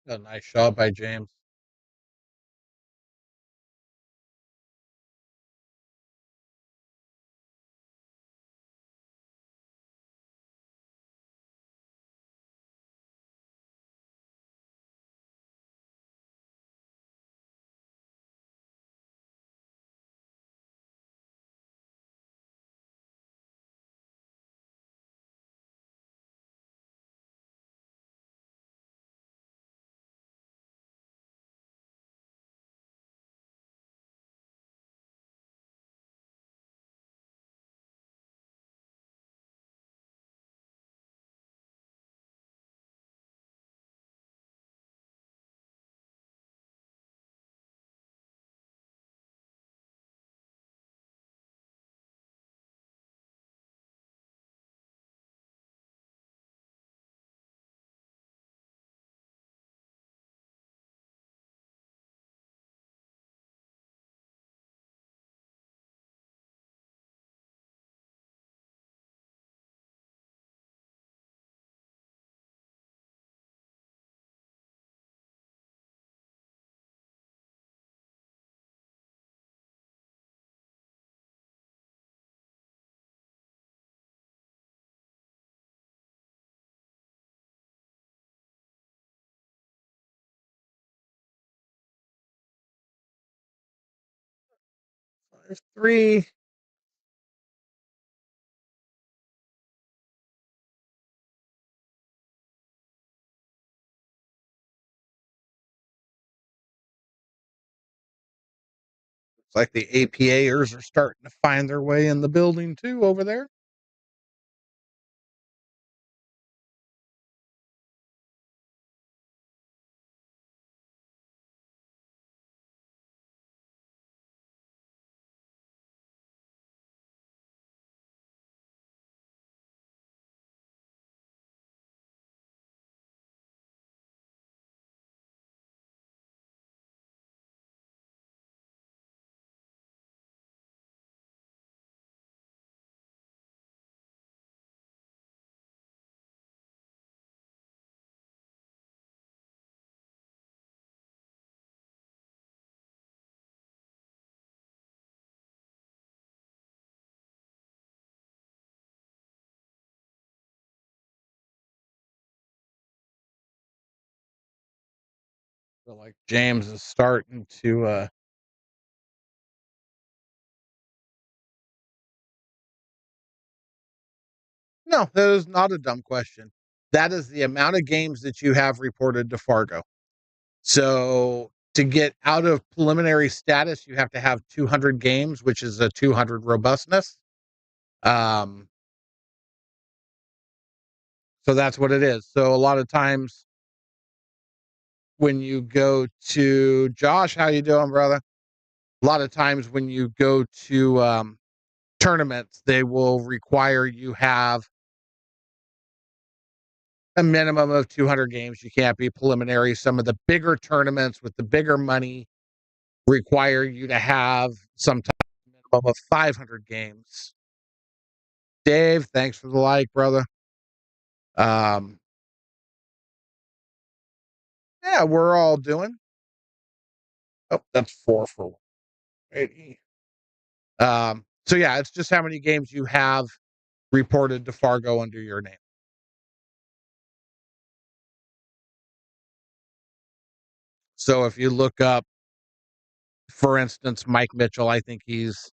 A: A nice shot by James. There's three. It's like the APAers are starting to find their way in the building too over there. feel like James is starting to no, that is not a dumb question. That is the amount of games that you have reported to Fargo. So to get out of preliminary status, you have to have 200 games, which is a 200 robustness. Um, so that's what it is. So a lot of times when you go to Josh, how you doing, brother? A lot of times when you go to tournaments, they will require you have a minimum of 200 games. You can't be preliminary. Some of the bigger tournaments with the bigger money require you to have sometimes a minimum of 500 games. Dave, thanks for the like, brother. Um, yeah, we're all doing. Oh, that's 4 for Whitey E. So yeah, it's just how many games you have reported to Fargo under your name. So if you look up, for instance, Mike Mitchell, I think he's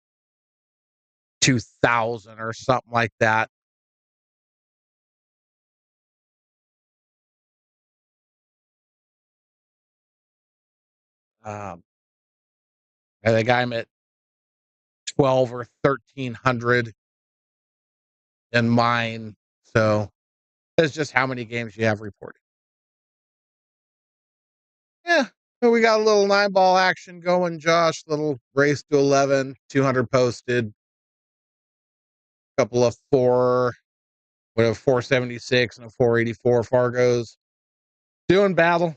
A: 2000 or something like that. Um, I think I'm at 12 or 1300 in mine. So that's just how many games you have reported. Yeah. So we got a little 9-ball action going, Josh. Little race to 11, 200 posted, couple of we have 476 and a 484 Fargos. Doing battle.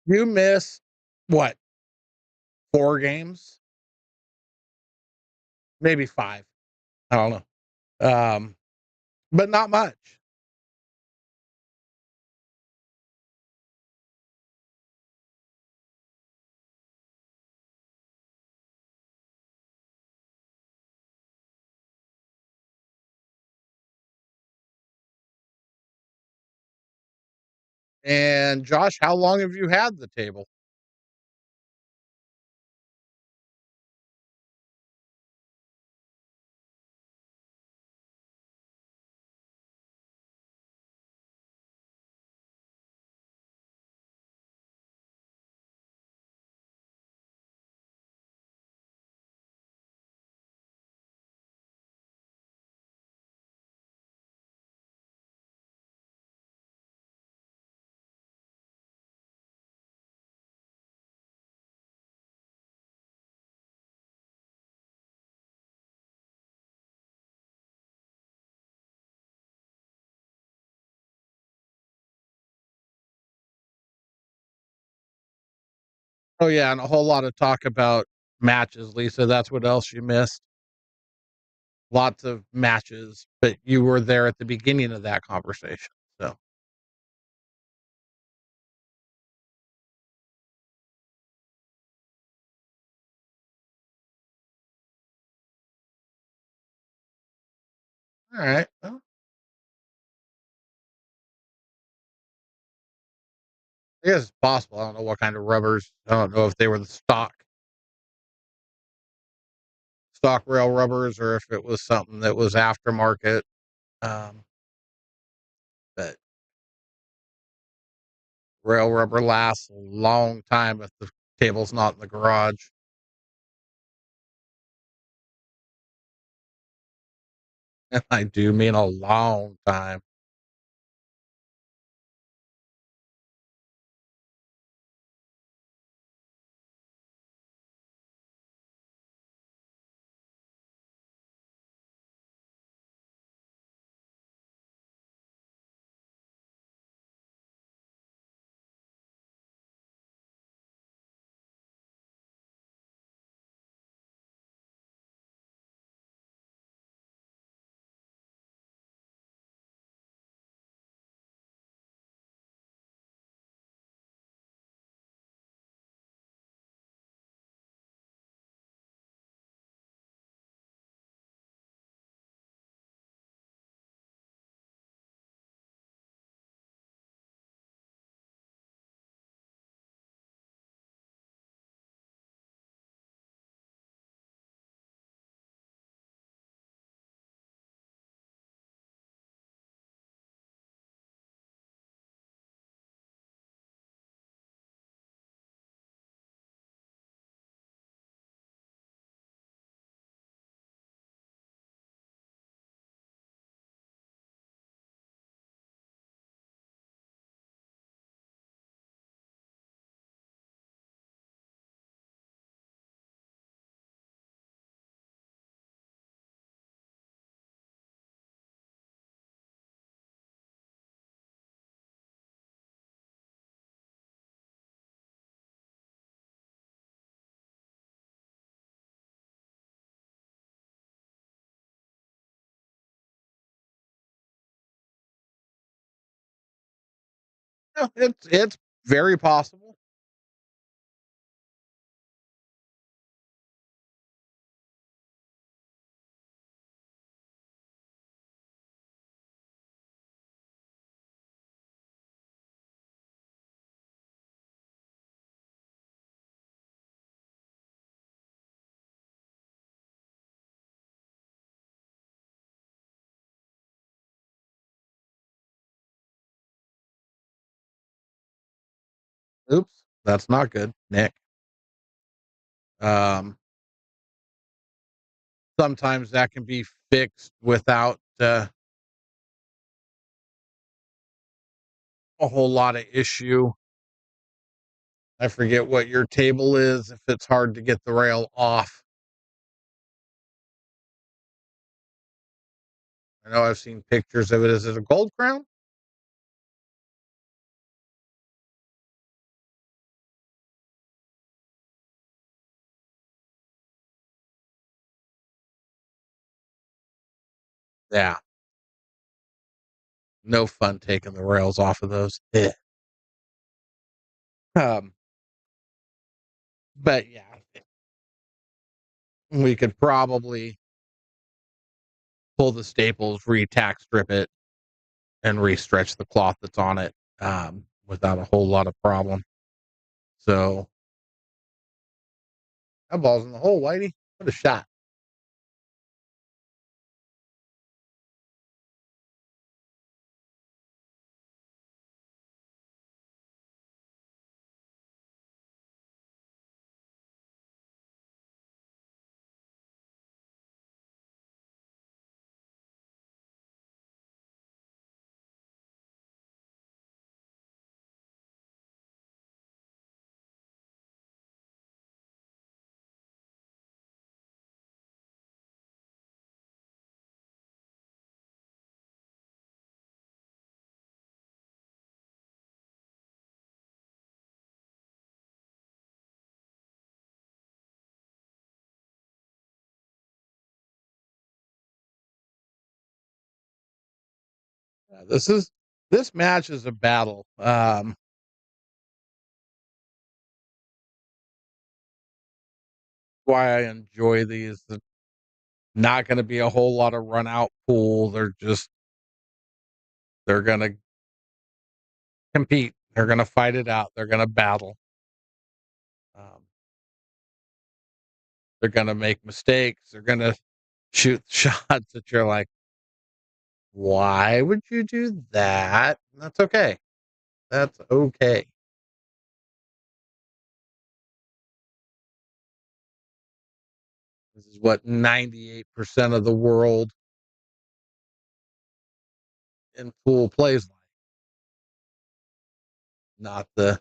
A: You miss what? 4 games? Maybe 5. I don't know. But not much. And Josh, how long have you had the table? Oh, yeah, and a whole lot of talk about matches, Lisa, that's what else you missed. Lots of matches, but you were there at the beginning of that conversation, so alright, well, I guess it's possible, I don't know what kind of rubbers, I don't know if they were the stock rail rubbers or if it was something that was aftermarket, um, but rail rubber lasts a long time if the table's not in the garage, and I do mean a long time. No, it's very possible. Oops, that's not good, Nick. Um, Sometimes that can be fixed without, a whole lot of issue. I forget what your table is, if it's hard to get the rail off. I know I've seen pictures of it. Is it a gold crown? Yeah, no fun taking the rails off of those. Yeah. Um, but yeah, we could probably pull the staples, re-tack strip it, and re-stretch the cloth that's on it, without a whole lot of problem. So that ball's in the hole, Whitey. What a shot. This match is a battle. Why I enjoy these. Not going to be a whole lot of run out pool. They're going to compete. They're going to fight it out. They're going to battle. Um, they're going to make mistakes. They're going to shoot shots that you're like, why would you do that? That's okay. That's okay. This is what 98% of the world in pool plays like, not the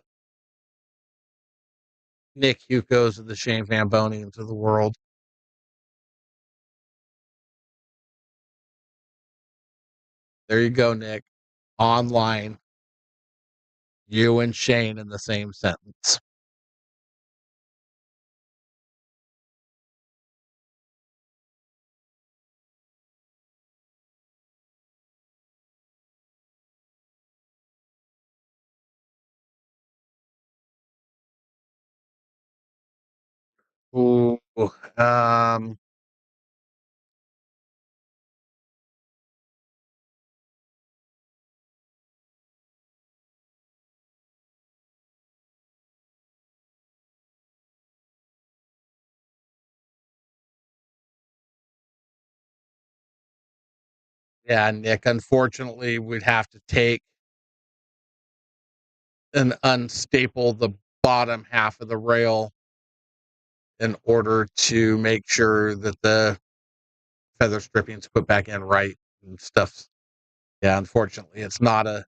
A: Nick Hukos and the Shane Van Bonians of the world. There you go, Nick. Online, you and Shane in the same sentence. Ooh, um, yeah, Nick. Unfortunately, we'd have to take and unstaple the bottom half of the rail in order to make sure that the feather stripping's put back in right and stuff. Yeah, unfortunately, it's not a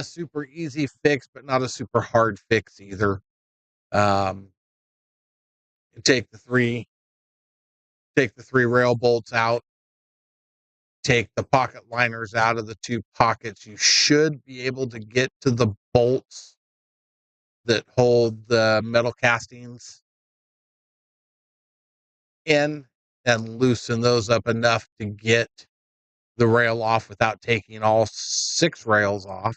A: super easy fix, but not a super hard fix either. Um, take the three take the three rail bolts out, take the pocket liners out of the two pockets. You should be able to get to the bolts that hold the metal castings in and loosen those up enough to get the rail off without taking all six rails off.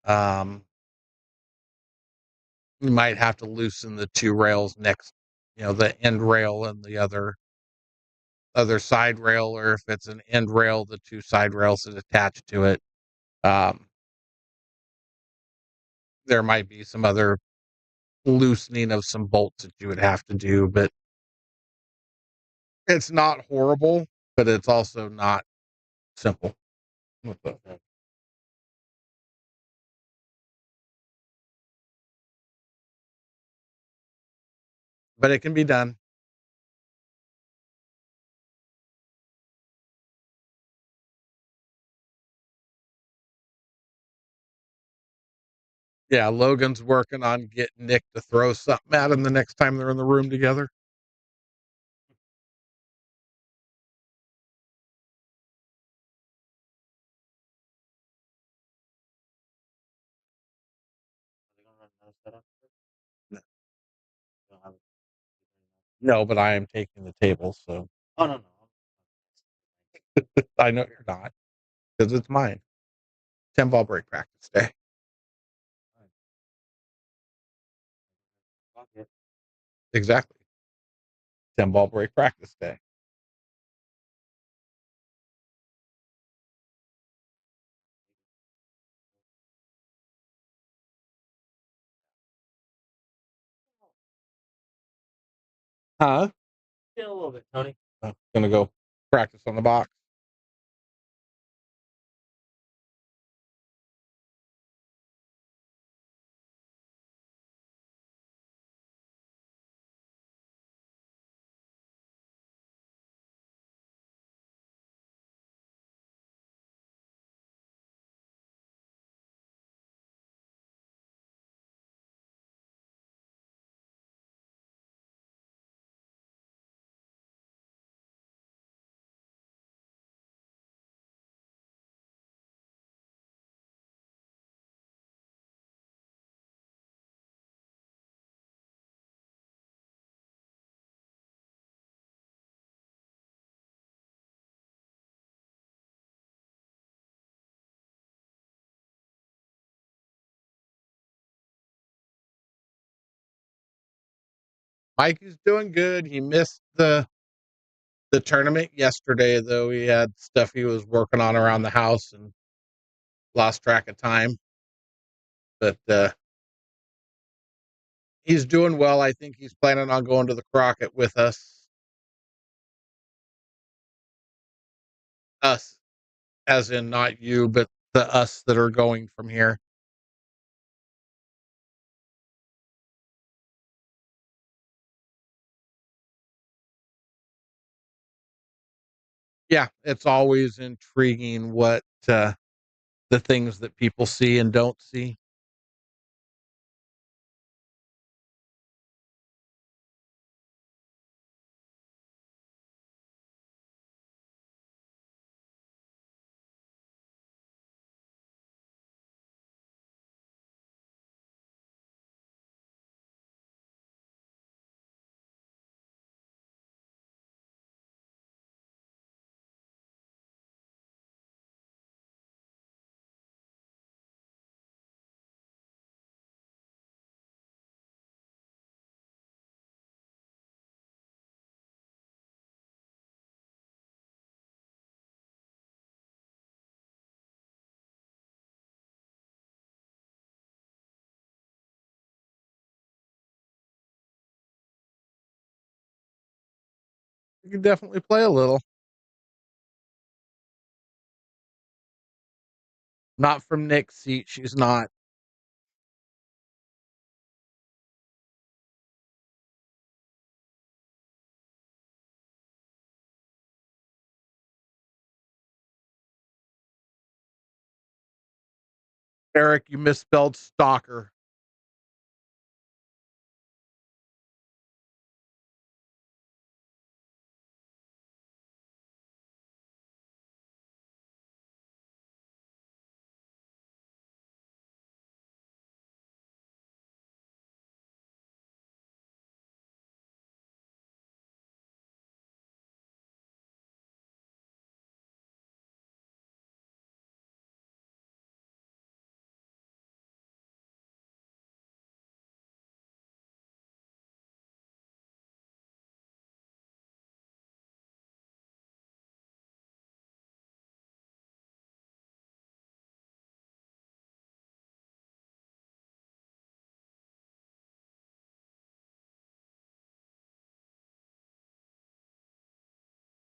A: Um, you might have to loosen the two rails next, the end rail and the other side rail, or if it's an end rail, the two side rails that attach to it. Um, there might be some other loosening of some bolts that you would have to do, but it's not horrible, but it's also not simple. But it can be done. Yeah, Logan's working on getting Nick to throw something at him the next time they're in the room together. No, but I am taking the table, so oh no, I know you're not because it's mine. 10 ball break practice day. Exactly. 10 ball break practice day. Huh? Yeah, a little bit, Tony. Gonna go practice on the box. Mikey's doing good. He missed the tournament yesterday, though. He had stuff he was working on around the house and lost track of time. But he's doing well. I think he's planning on going to the Crockett with us. Us, as in not you, but the us that are going from here. Yeah, it's always intriguing what the things that people see and don't see. You can definitely play a little. Not from Nick's seat. She's not. Eric, you misspelled stalker.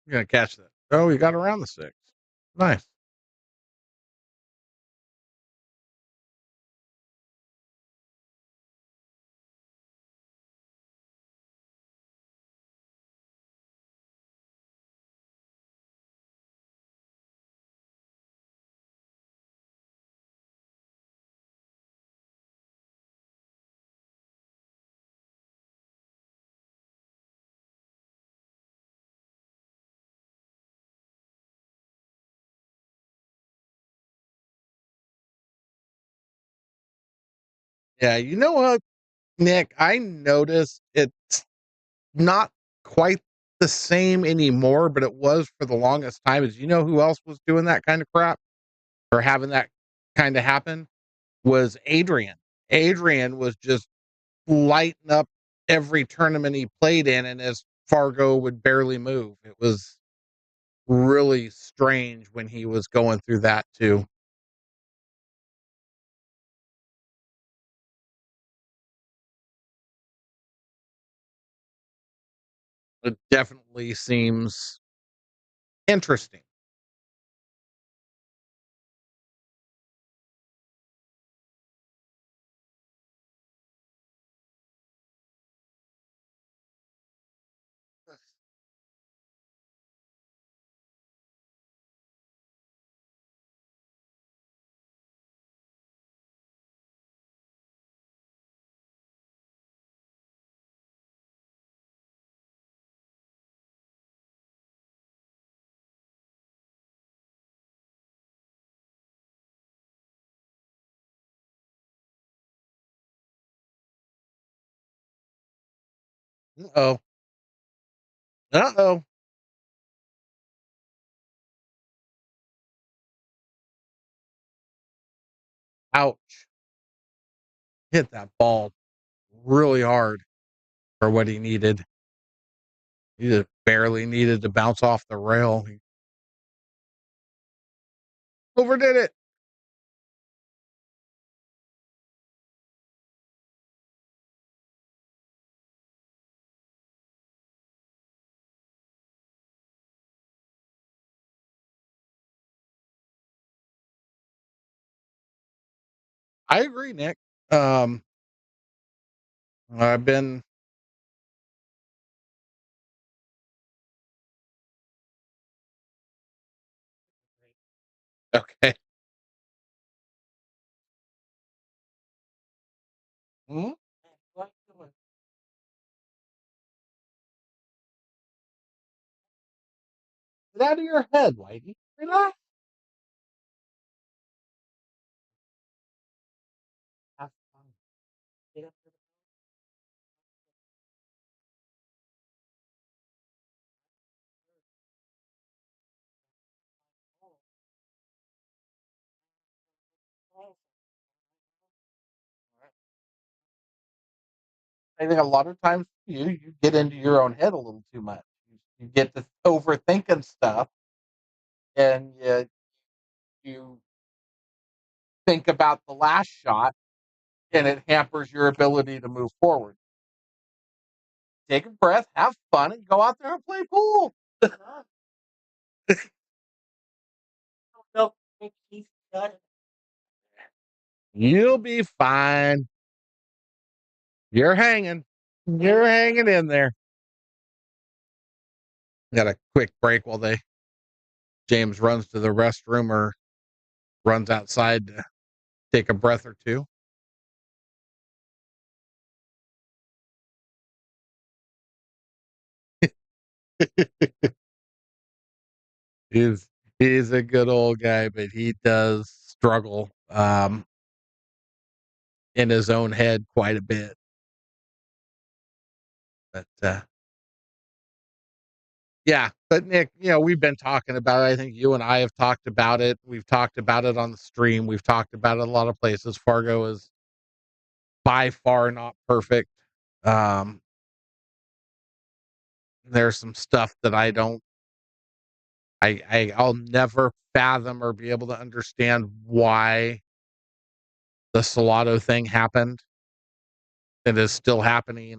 A: You're gonna catch that. Oh, you got around the six. Nice. Yeah, you know what, Nick? I noticed it's not quite the same anymore, but it was for the longest time. Is you know who else was doing that kind of crap or having that kind of happen? Was Adrian. Adrian was just lighting up every tournament he played in, and his Fargo would barely move. It was really strange when he was going through that too. It definitely seems interesting. Uh-oh. Uh-oh. Ouch. Hit that ball really hard. for what he needed. He just barely needed to bounce off the rail. He overdid it. I agree, Nick. Um, I've been okay. Hmm? Get out of your head, Whitey. Relax. Have fun. Get up to the I think a lot of times you get into your own head a little too much. You get to overthinking stuff, and you think about the last shot, and it hampers your ability to move forward. Take a breath, have fun, and go out there and play pool. You'll be fine. You're hanging. You're hanging in there. Got a quick break while James runs to the restroom or runs outside to take a breath or two. he's he's a good old guy, but he does struggle in his own head quite a bit. But yeah, but Nick, we've been talking about it. I think you and I have talked about it. We've talked about it on the stream. We've talked about it a lot of places. Fargo is by far not perfect. Um, there's some stuff that I'll never fathom or be able to understand why the Salado thing happened. It is still happening. It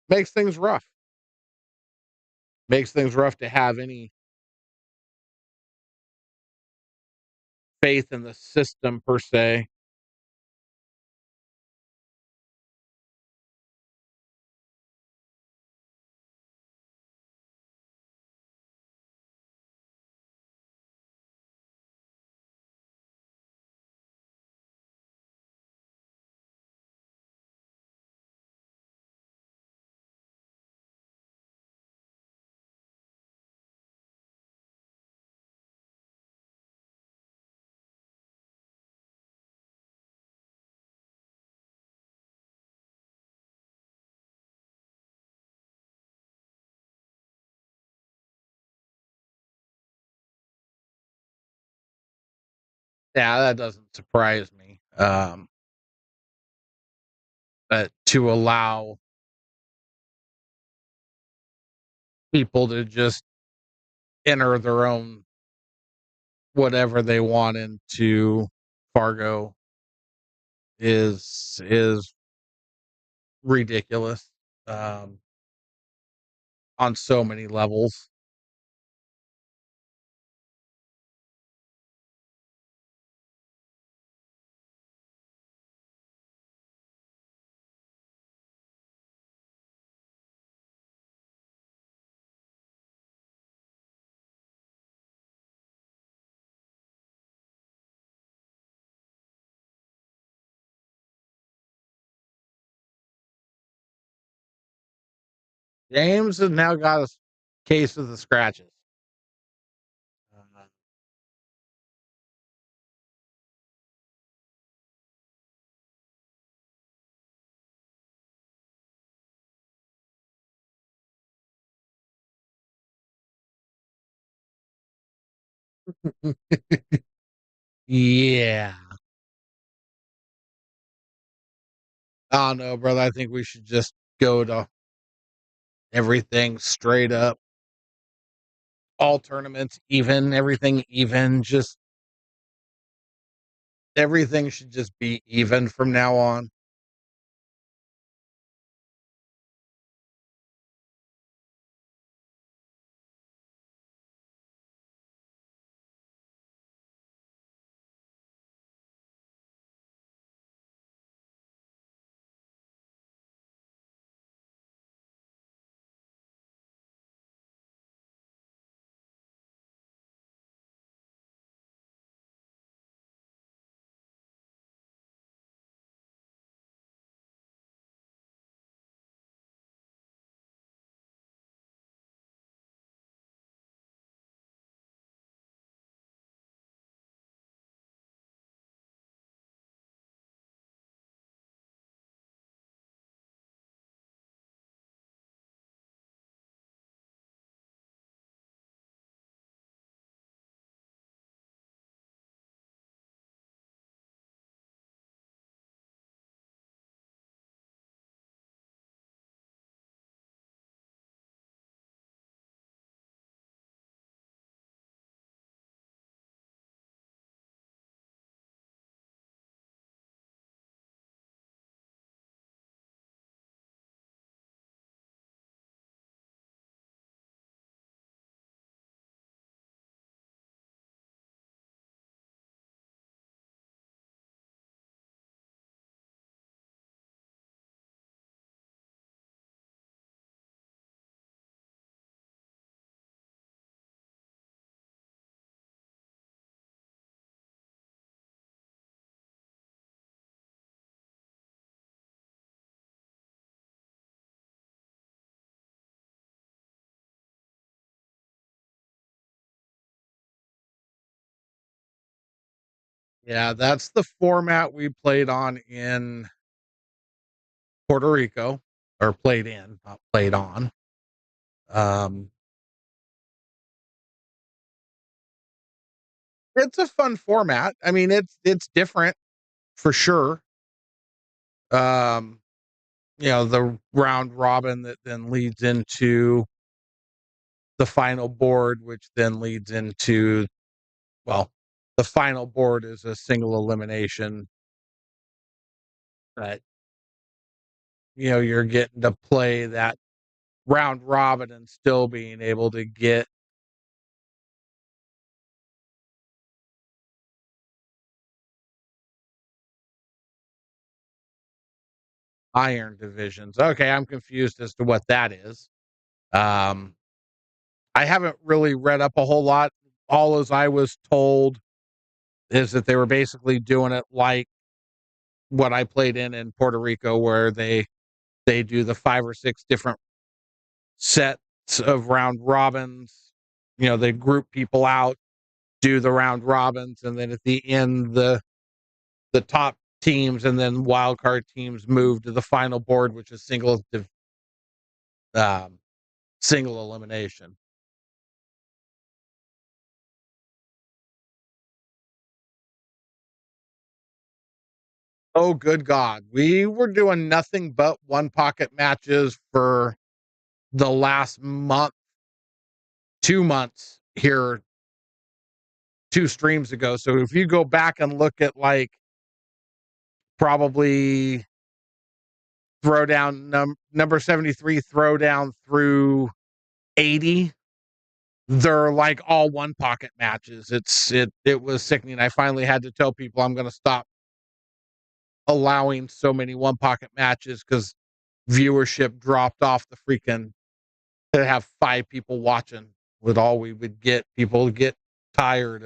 A: makes things rough. Makes things rough to have any faith in the system per se. Yeah, that doesn't surprise me. But to allow people to just enter their own whatever they want into Fargo is ridiculous um, on so many levels. James has now got a case of the scratches. Uh, Yeah. I don't know, brother. I think we should just go to everything straight up. All tournaments even, everything even. Just everything should just be even from now on. Yeah, that's the format we played on in Puerto Rico, or played in, not played on. Um, it's a fun format. I mean, it's different for sure. Um, the round robin that then leads into the final board, which then leads into, well, the final board is a single elimination, but you're getting to play that round robin and still being able to get iron divisions. Okay, I'm confused as to what that is. Um, I haven't really read up a whole lot. All as I was told is that they were basically doing it like what I played in Puerto Rico, where they do the 5 or 6 different sets of round robins. They group people out, do the round robins, and then at the end, the top teams and then wild card teams move to the final board, which is um, single elimination. Oh, good God. We were doing nothing but one pocket matches for the last month, 2 months here, 2 streams ago. So if you go back and look at like probably throwdown number 73 throwdown through 80, they're like all one pocket matches. It was sickening. I finally had to tell people I'm going to stop allowing so many one pocket matches because viewership dropped off the freaking to have 5 people watching with all we would get. People get tired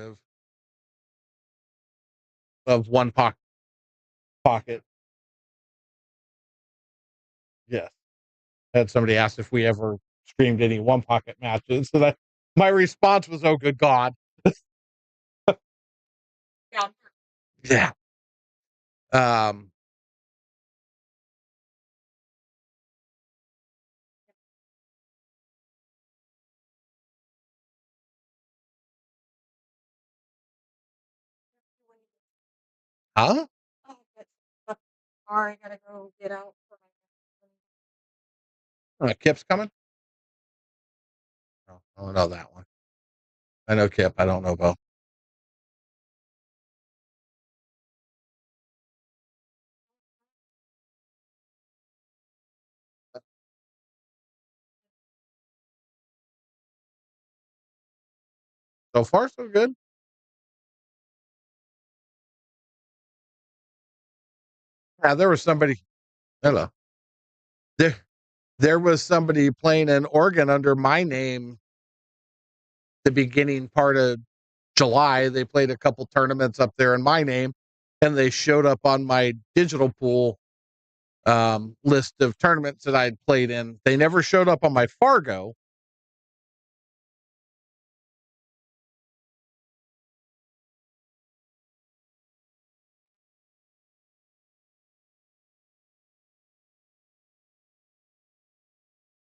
A: of one pocket. Yes. Had somebody asked if we ever streamed any one pocket matches. So that my response was, "Oh, good God." Yeah. Um, Huh?
B: Oh, that's sorry, I gotta go get out for
A: Kip's coming? Oh, I don't know that one. I know Kip. I don't know Bo. So far, so good. Yeah, there was somebody. Hello. There, there was somebody playing an organ under my name the beginning part of July. They played a couple tournaments up there in my name, and they showed up on my digital pool list of tournaments that I'd played in. They never showed up on my Fargo.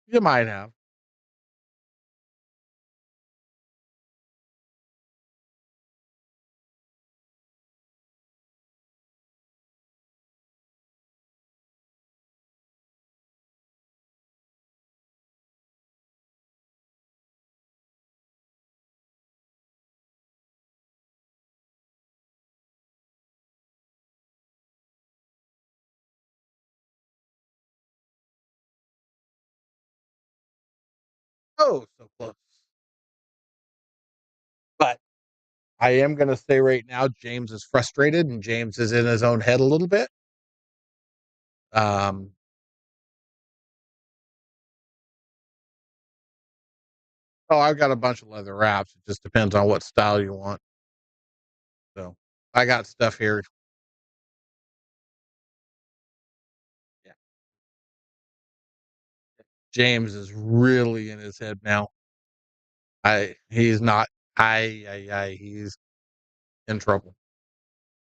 A: You might have. Oh, so close. But I am going to say right now, James is frustrated and James is in his own head a little bit. Um, oh, I've got a bunch of leather wraps. It just depends on what style you want. So I got stuff here. Yeah. James is really in his head now. He's not. He's in trouble.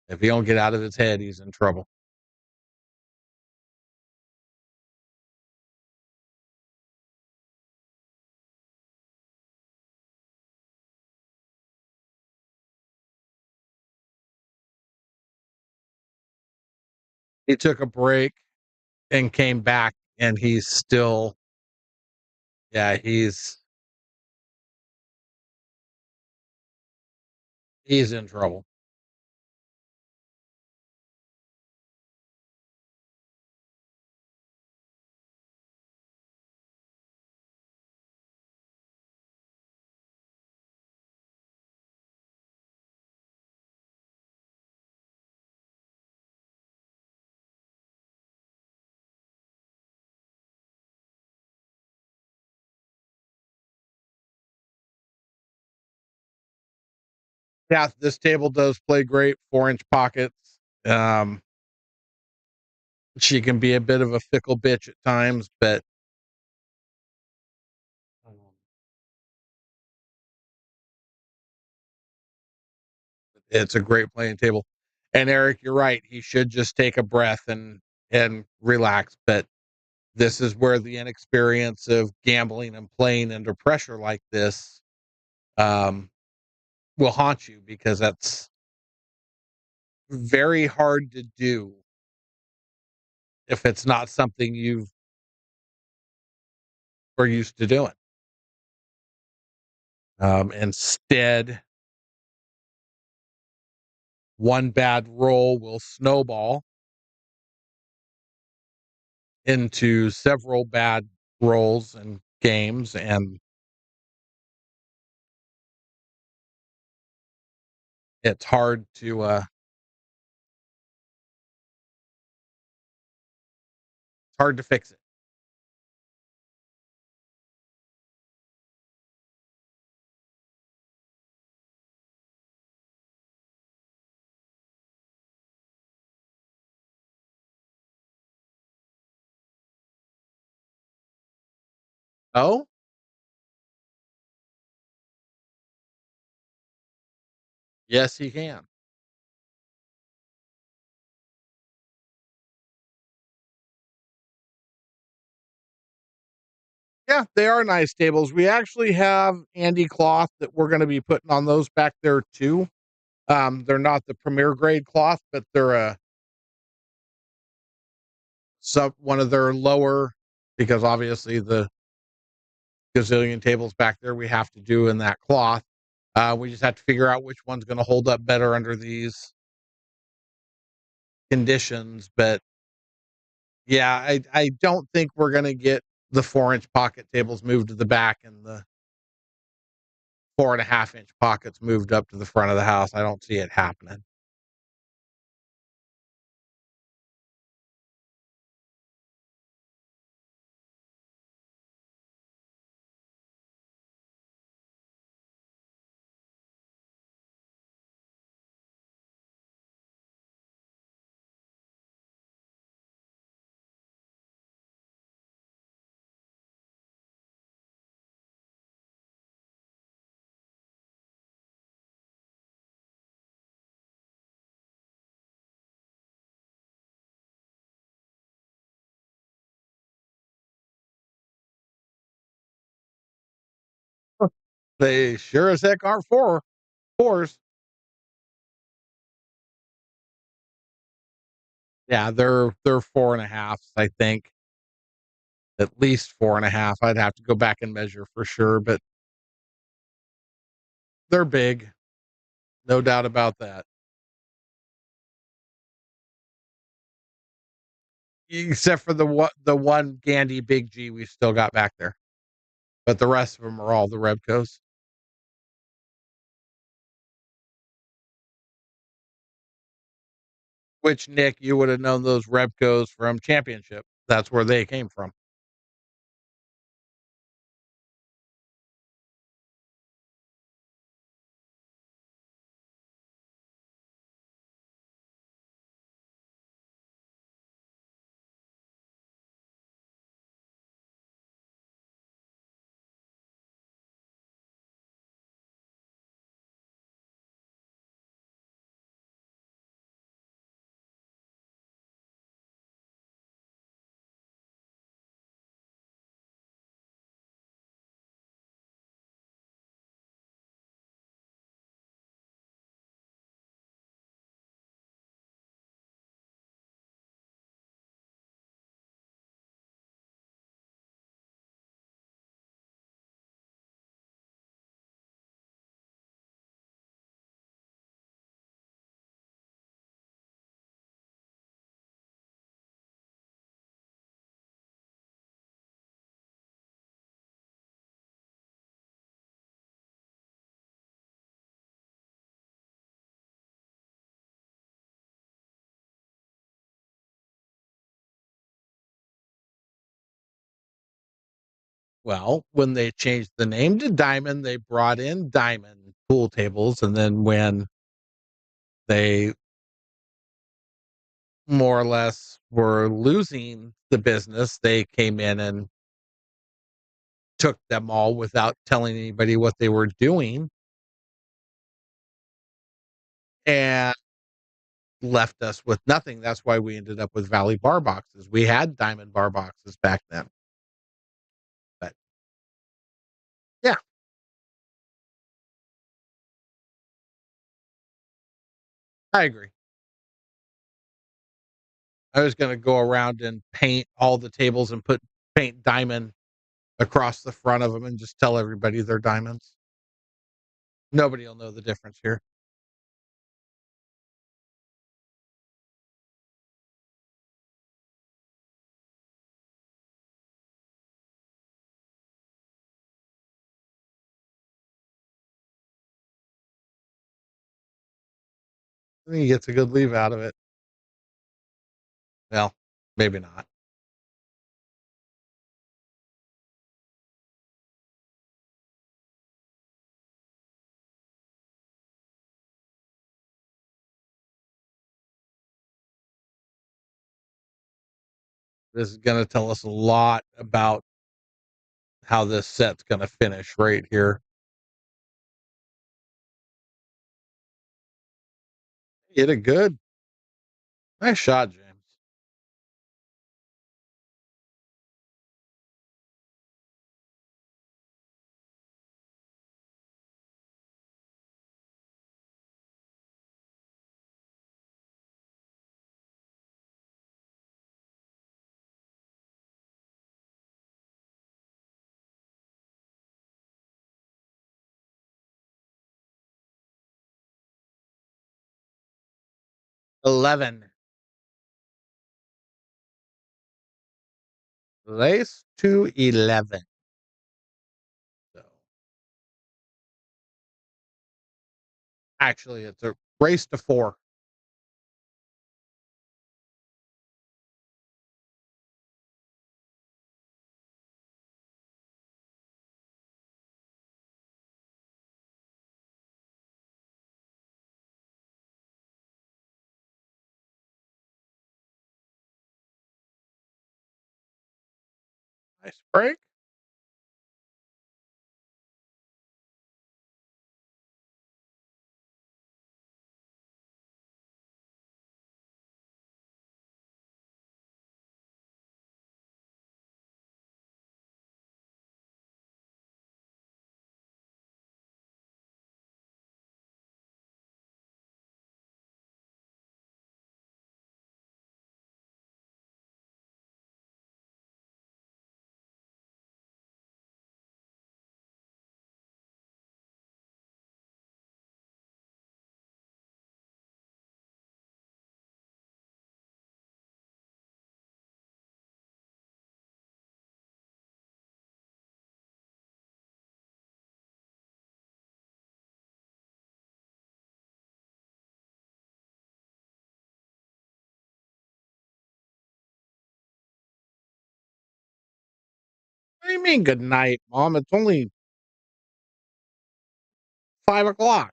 A: If he don't get out of his head, he's in trouble. He took a break and came back, and he's still, yeah, he's in trouble. Yeah, this table does play great 4-inch pockets. Um, she can be a bit of a fickle bitch at times, but it's a great playing table. And Eric, you're right. He should just take a breath and relax. But this is where the inexperience of gambling and playing under pressure like this um, will haunt you, because that's very hard to do if it's not something you were used to doing. Instead, one bad roll will snowball into several bad rolls and games, and it's hard to fix it. Oh, yes, he can. Yeah, they are nice tables. We actually have Andy cloth that we're going to be putting on those back there too. They're not the premier grade cloth, but they're a one of their lower, because obviously the gazillion tables back there we have to do in that cloth. We just have to figure out which one's going to hold up better under these conditions. But yeah, I don't think we're going to get the 4-inch pocket tables moved to the back and the 4.5-inch pockets moved up to the front of the house. I don't see it happening. They sure as heck aren't fours. Yeah, they're 4.5s, I think. At least 4.5. I'd have to go back and measure for sure, but they're big. No doubt about that. Except for the one Gandy Big G we still got back there. But the rest of them are all the Rebcos. Which, Nick, you would have known those Rebcos from Championship. That's where they came from. Well, when they changed the name to Diamond, they brought in Diamond pool tables. And then when they more or less were losing the business, they came in and took them all without telling anybody what they were doing and left us with nothing. That's why we ended up with Valley bar boxes. We had Diamond bar boxes back then. But yeah, I agree. I was going to go around and paint all the tables and paint Diamond across the front of them and just tell everybody they're diamonds. Nobody will know the difference here. I think he gets a good leave out of it. Well, maybe not. This is going to tell us a lot about how this set's going to finish right here. Hit it good. Nice shot, James. 11. Race to 11. So actually, it's a race to 4. Nice break. What do you mean good night, Mom? It's only 5 o'clock.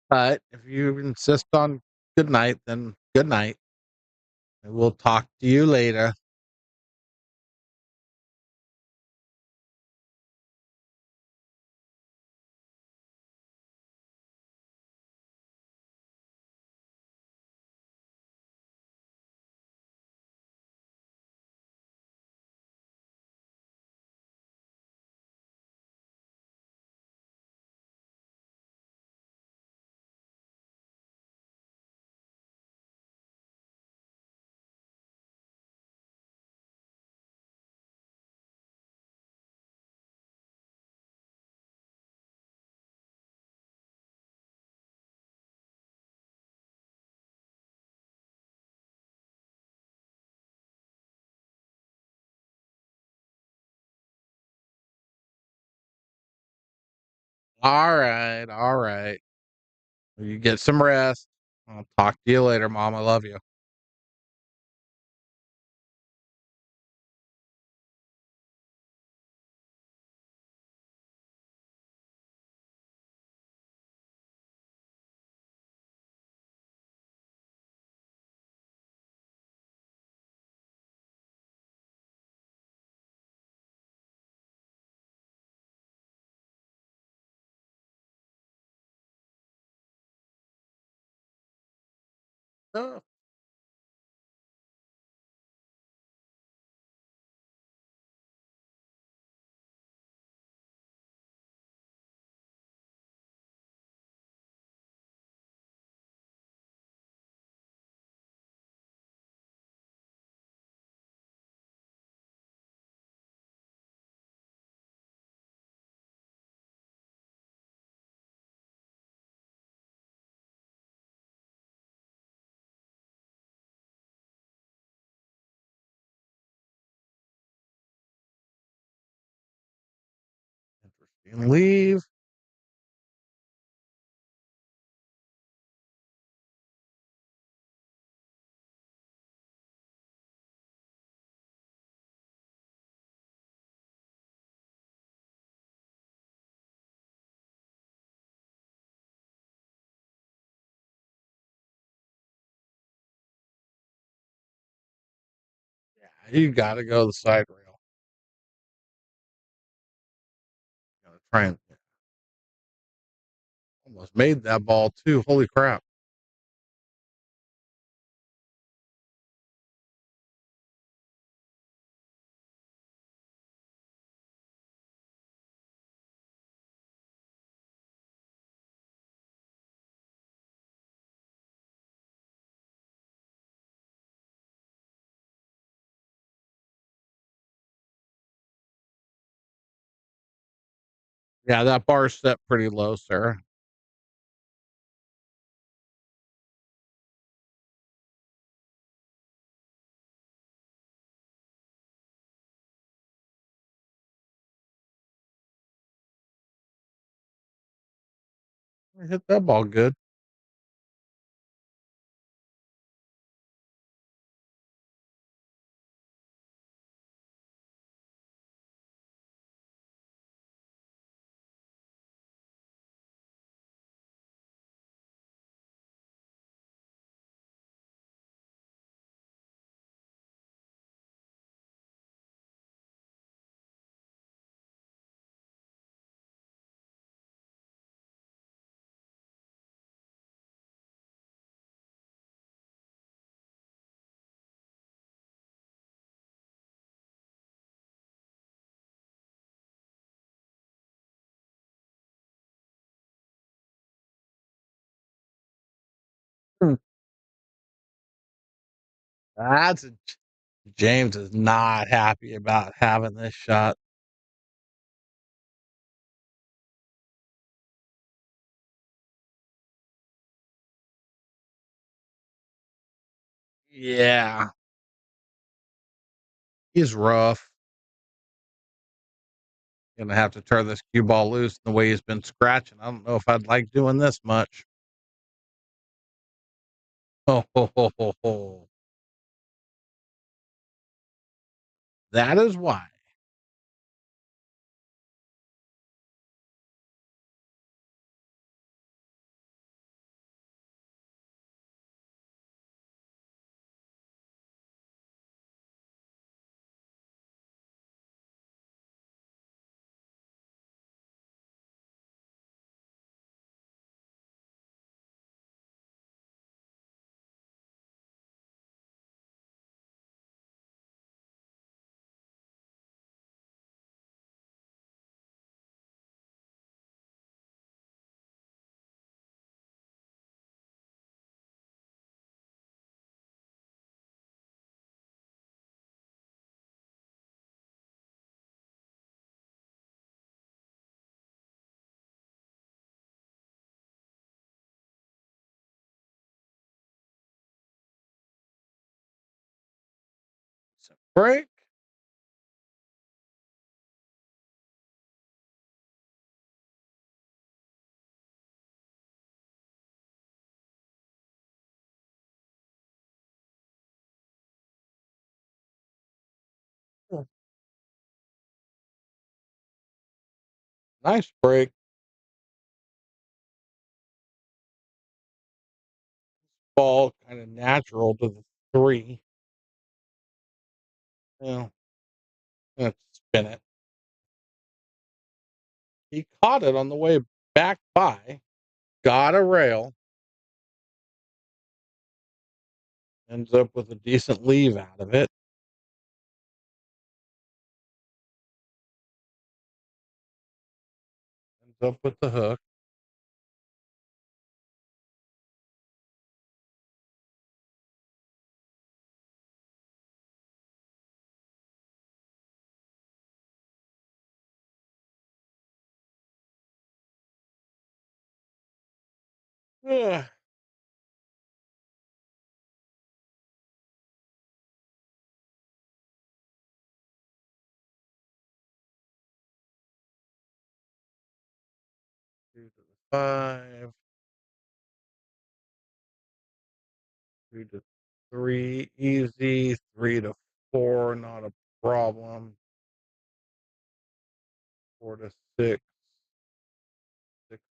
A: But if you insist on good night, then good night. And we'll talk to you later. All right. All right. You get some rest. I'll talk to you later, Mom. I love you. Oh, interesting. Leave. Yeah, you got to go the side rail. Gotta try and almost made that ball too. Holy crap. Yeah, that bar's set pretty low, sir. Hit that ball good. Hmm. That's a James is not happy about having this shot. Yeah, he's rough. Gonna have to turn this cue ball loose the way he's been scratching. I don't know if I'd like doing this much. Ho, ho, ho, ho, ho. That is why. So break. Nice break. Ball kind of natural to the three. Yeah, let's spin it. He caught it on the way back by, got a rail, ends up with a decent leave out of it, ends up with the hook. Ugh. 2 to the 5, 3 to 3, easy. 3 to 4, not a problem. 4 to 6, 6,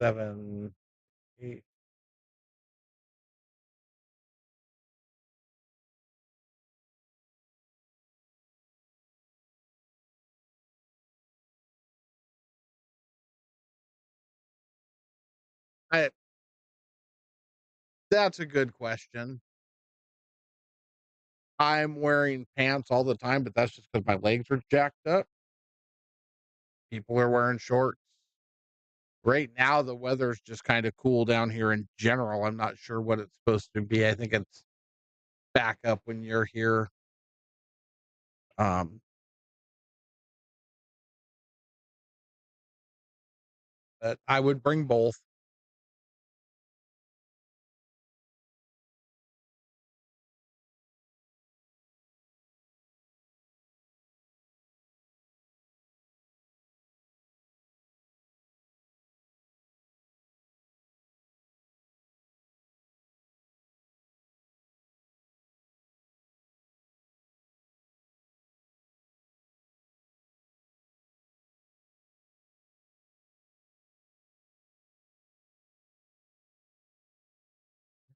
A: 7, 8. I, that's a good question. I'm wearing pants all the time, but that's just because my legs are jacked up. People are wearing shorts. Right now, the weather's just kind of cool down here in general. I'm not sure what it's supposed to be. I think it's back up when you're here. Um, but I would bring both.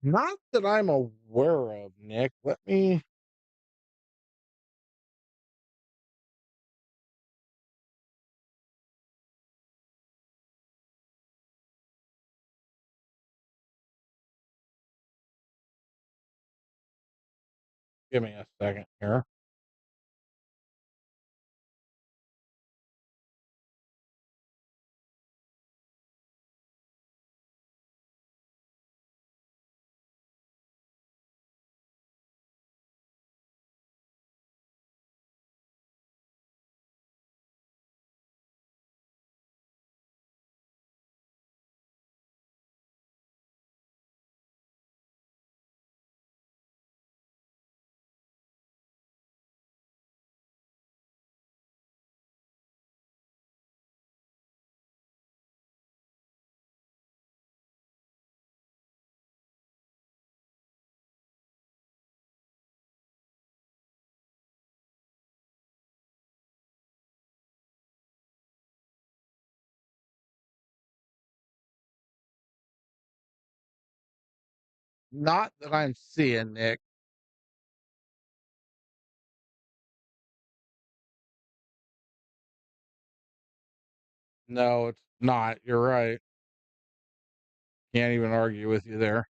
A: Not that I'm aware of, Nick. Let me give me a second here. Not that I'm seeing, Nick. No, it's not. You're right. Can't even argue with you there.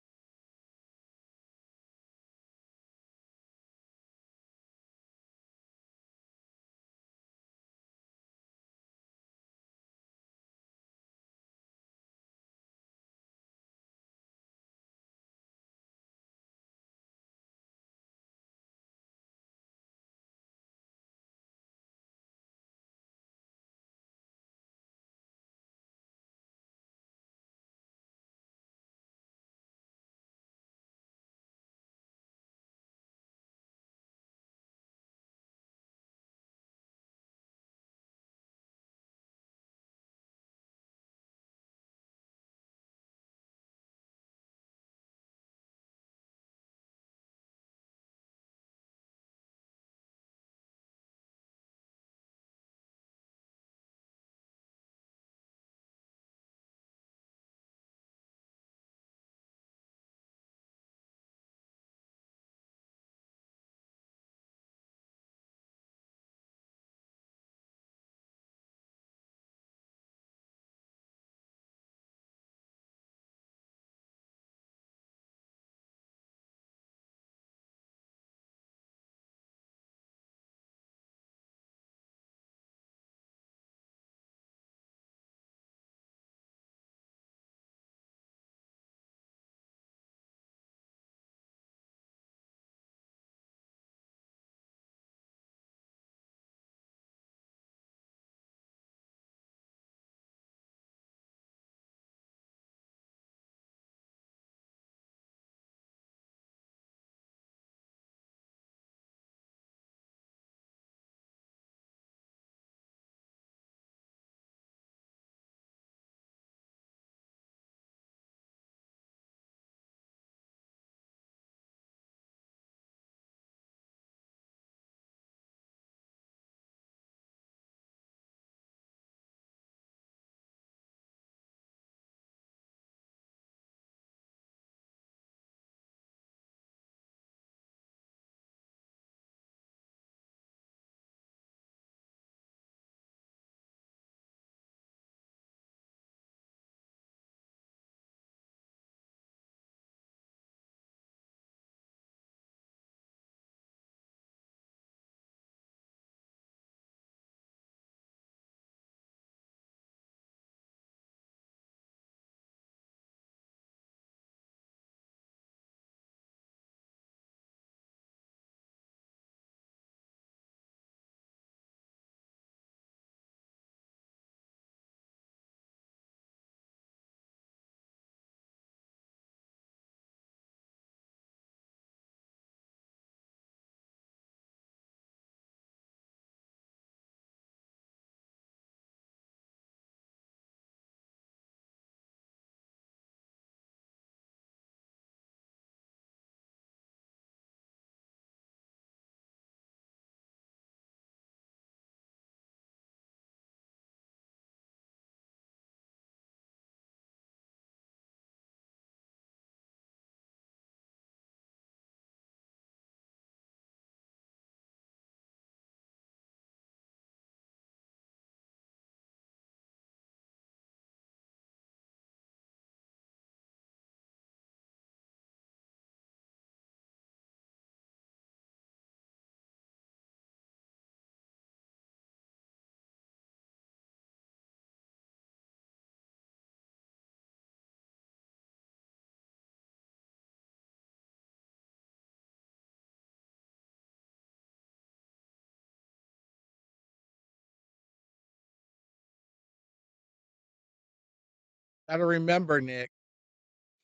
A: Gotta remember, Nick,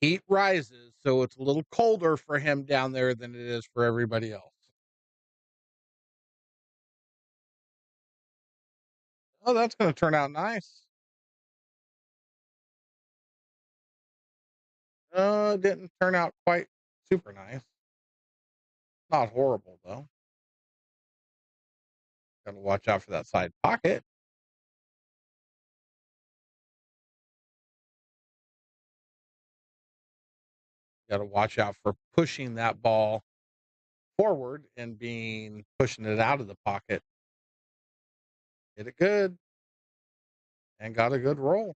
A: heat rises, so it's a little colder for him down there than it is for everybody else. Oh, that's gonna turn out nice. It didn't turn out quite super nice. Not horrible though. Gotta watch out for that side pocket. Gotta watch out for pushing that ball forward and being pushing it out of the pocket. Hit it good and got a good roll.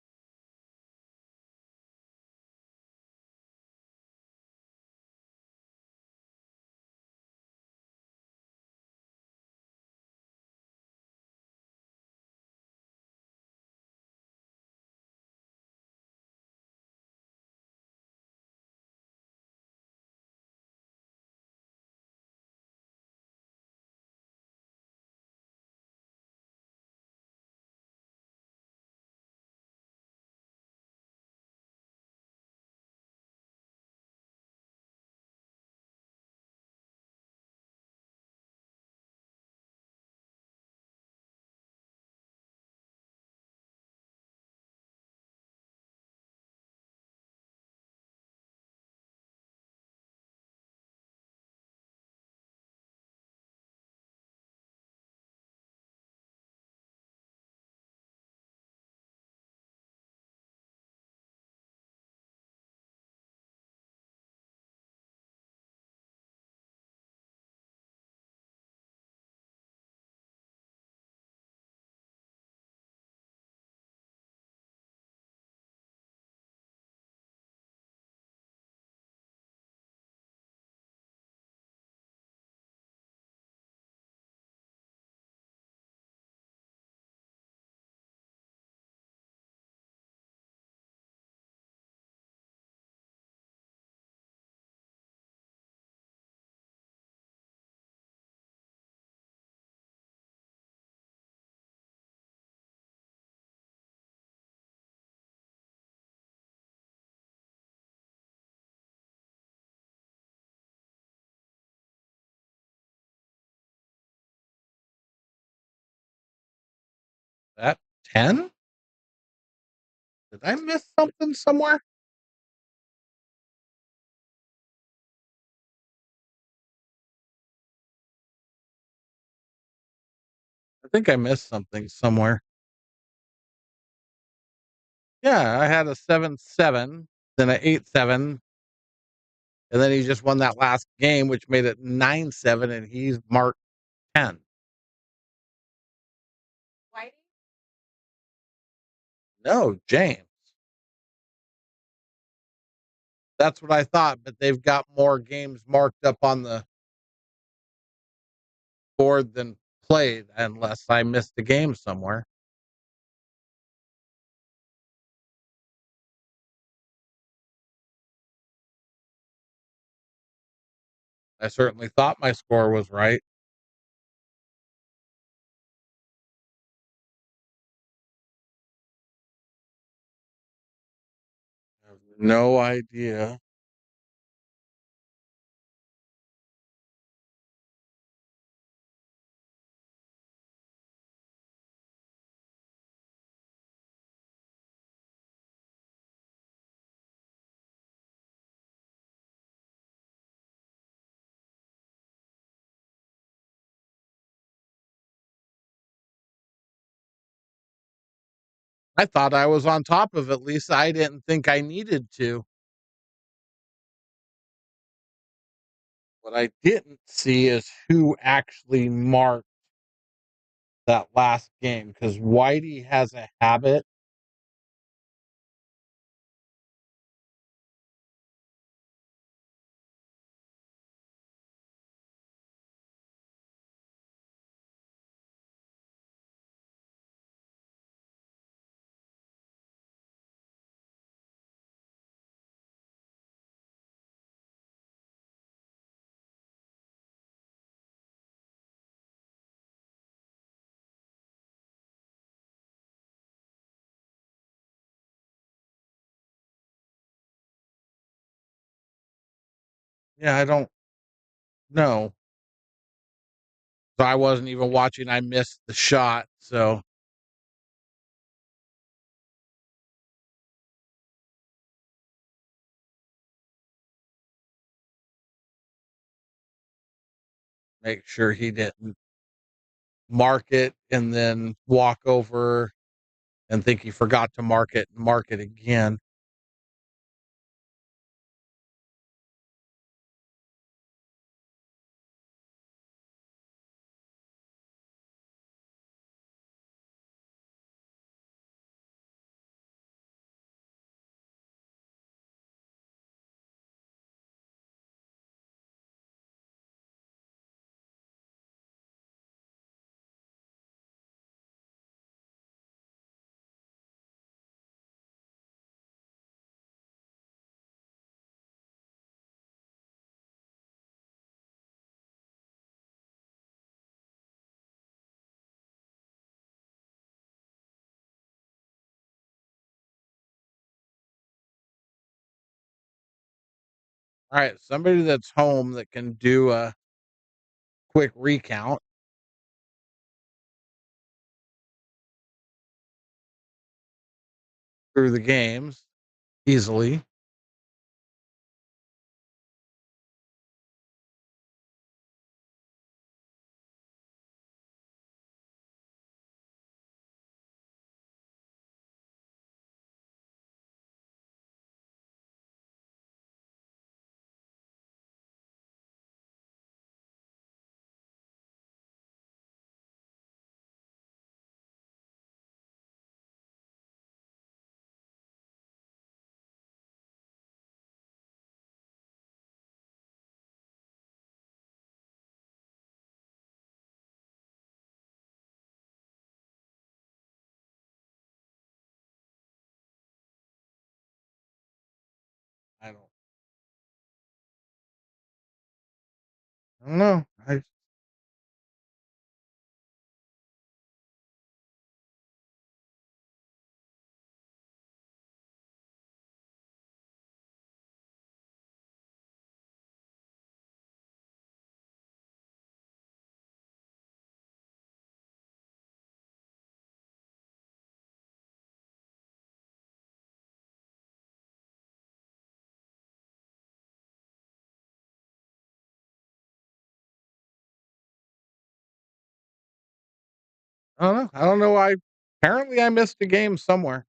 A: That 10? Did I miss something somewhere? I think I missed something somewhere. Yeah, I had a 7-7, then a 8-7, and then he just won that last game, which made it 9-7, and he's marked 10.
B: Whitey?
A: No, James. That's what I thought, but they've got more games marked up on the board than played, unless I missed a game somewhere. I certainly thought my score was right. I have no idea. I thought I was on top of at least I didn't think I needed to. What I didn't see is who actually marked that last game because Whitey has a habit. Yeah, I don't know. So I wasn't even watching. I missed the shot. So make sure he didn't mark it and then walk over and think he forgot to mark it and mark it again. All right, somebody that's home that can do a quick recount through the games easily. I don't know. I don't know. I don't know. Apparently I missed a game somewhere.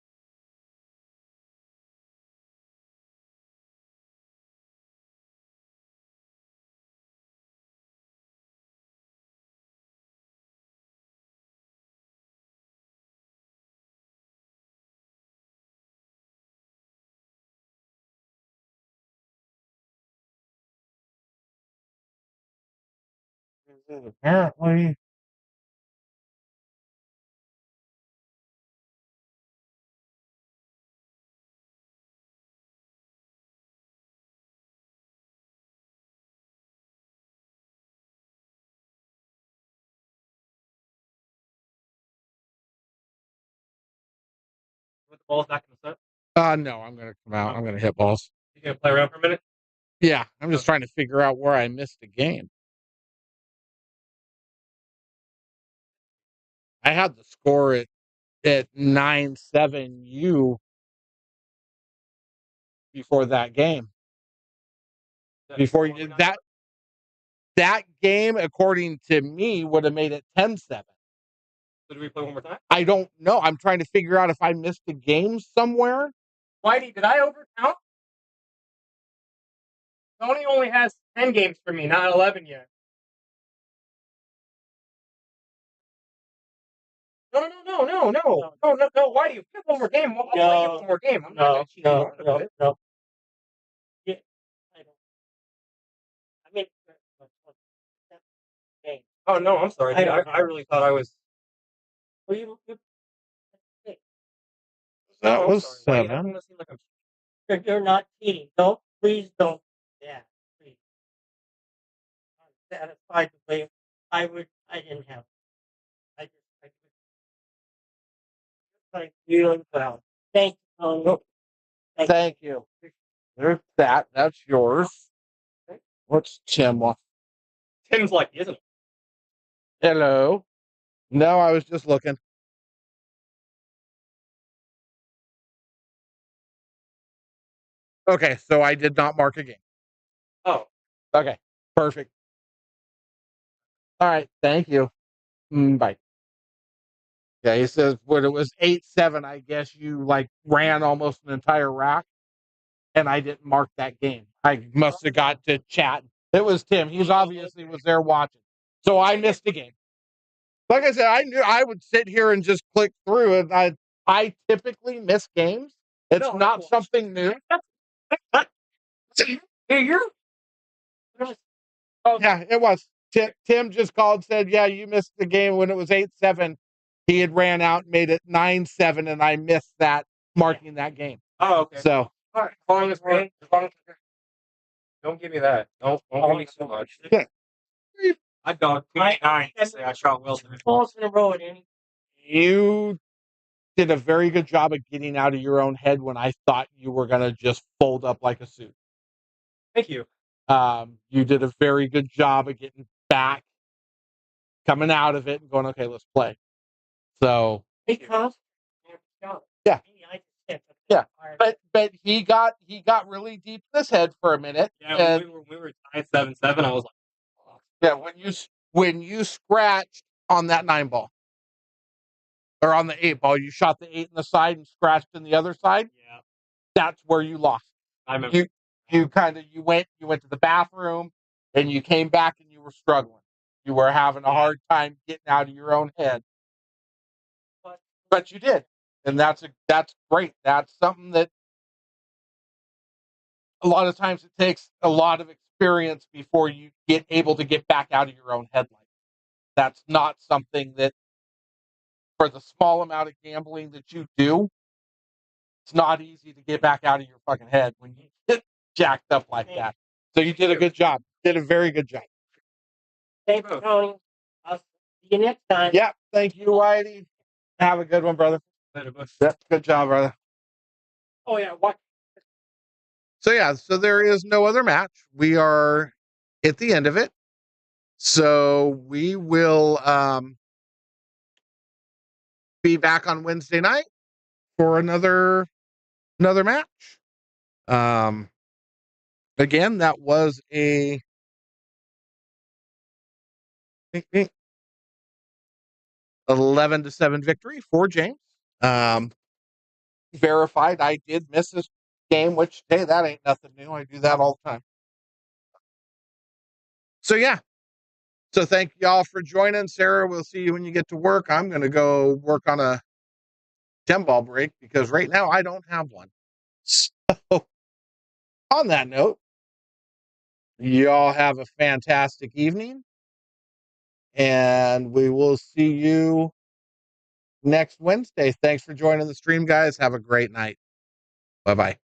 A: Apparently.
C: Put the balls back in the set.
A: No, I'm gonna come out. I'm gonna hit balls.
C: You gonna play around for a minute?
A: Yeah, I'm just trying to figure out where I missed a game. I had the score at 9-7 U before that game. Before you did that game, according to me, would have made it 10-7.
C: So do we play one more time?
A: I don't know. I'm trying to figure out if I missed a game somewhere.
C: Whitey, did I overcount? Tony only has 10 games for me, not 11 yet. No, Whitey, if you have one more game, I'll play you one more game. I'm not gonna cheat you out of it. No. Yeah, I don't. I mean, oh no, I'm sorry. I really thought I was. Well,
A: That was
C: sorry, Whitey, I
A: 7.
C: don't seem like I'm. You're not cheating. Don't, please don't. Yeah, please. I'm satisfied the way I didn't have. I just, like you well. Thank you.
A: Thank you. There's that. That's yours. What's Tim?
D: Tim's lucky, isn't it?
A: Hello. No, I was just looking. Okay, so I did not mark a game.
D: Oh,
A: Okay, perfect. All right, thank you. Bye. Yeah, he says when it was 8-7, I guess you like ran almost an entire rack, and I didn't mark that game. I must have got to chat. It was Tim. He's obviously was there watching, so I missed the game. Like I said, I knew I would sit here and just click through, and I typically miss games. It's
D: No,
A: not something new.
C: You're
A: Oh yeah, it was. Tim just called, said, "Yeah, you missed the game when it was 8-7. He had ran out and made it 9-7, and I missed that marking that game."
D: Oh, okay.
A: So
D: All right. As long as don't give me that. Don't give me so much.
A: yeah.
D: I dog 29 to say I shot well.
C: false in a row at any.
A: You did a very good job of getting out of your own head when I thought you were gonna just fold up like a suit.
D: Thank you.
A: You did a very good job of getting back, coming out of it, and going, "Okay, let's play." So
C: Because
A: yeah.
C: Yeah.
A: But he got really deep in his head for a minute.
D: Yeah,
A: and
D: when we were tied 7-7, I was like, oh.
A: Yeah, when you scratched on that 9 ball or on the 8 ball, you shot the 8 in the side and scratched in the other side.
D: Yeah.
A: That's where you lost.
D: I remember.
A: You went to the bathroom and you came back and you were struggling. You were having a hard time getting out of your own head. But you did. And that's great. That's something that a lot of times it takes a lot of experience before you get able to get back out of your own head like that. That's not something that, for the small amount of gambling that you do, it's not easy to get back out of your fucking head when you get jacked up like that. So you did a good job. Did a very good job.
C: Thanks, Tony. I'll see you next time.
A: Yeah, thank you, Whitey. Have a good one, brother. Yep, good job, brother.
C: Oh yeah, what?
A: So there is no other match. We are at the end of it. So we will be back on Wednesday night for another match. Again, that was a 11-7 victory for James. Verified, I did miss this game, which, hey, that ain't nothing new. I do that all the time. So yeah. So thank y'all for joining. Sarah, we'll see you when you get to work. I'm going to go work on a 10-ball break because right now I don't have one. So on that note, y'all have a fantastic evening, and we will see you next Wednesday. Thanks for joining the stream, guys. Have a great night. Bye-bye.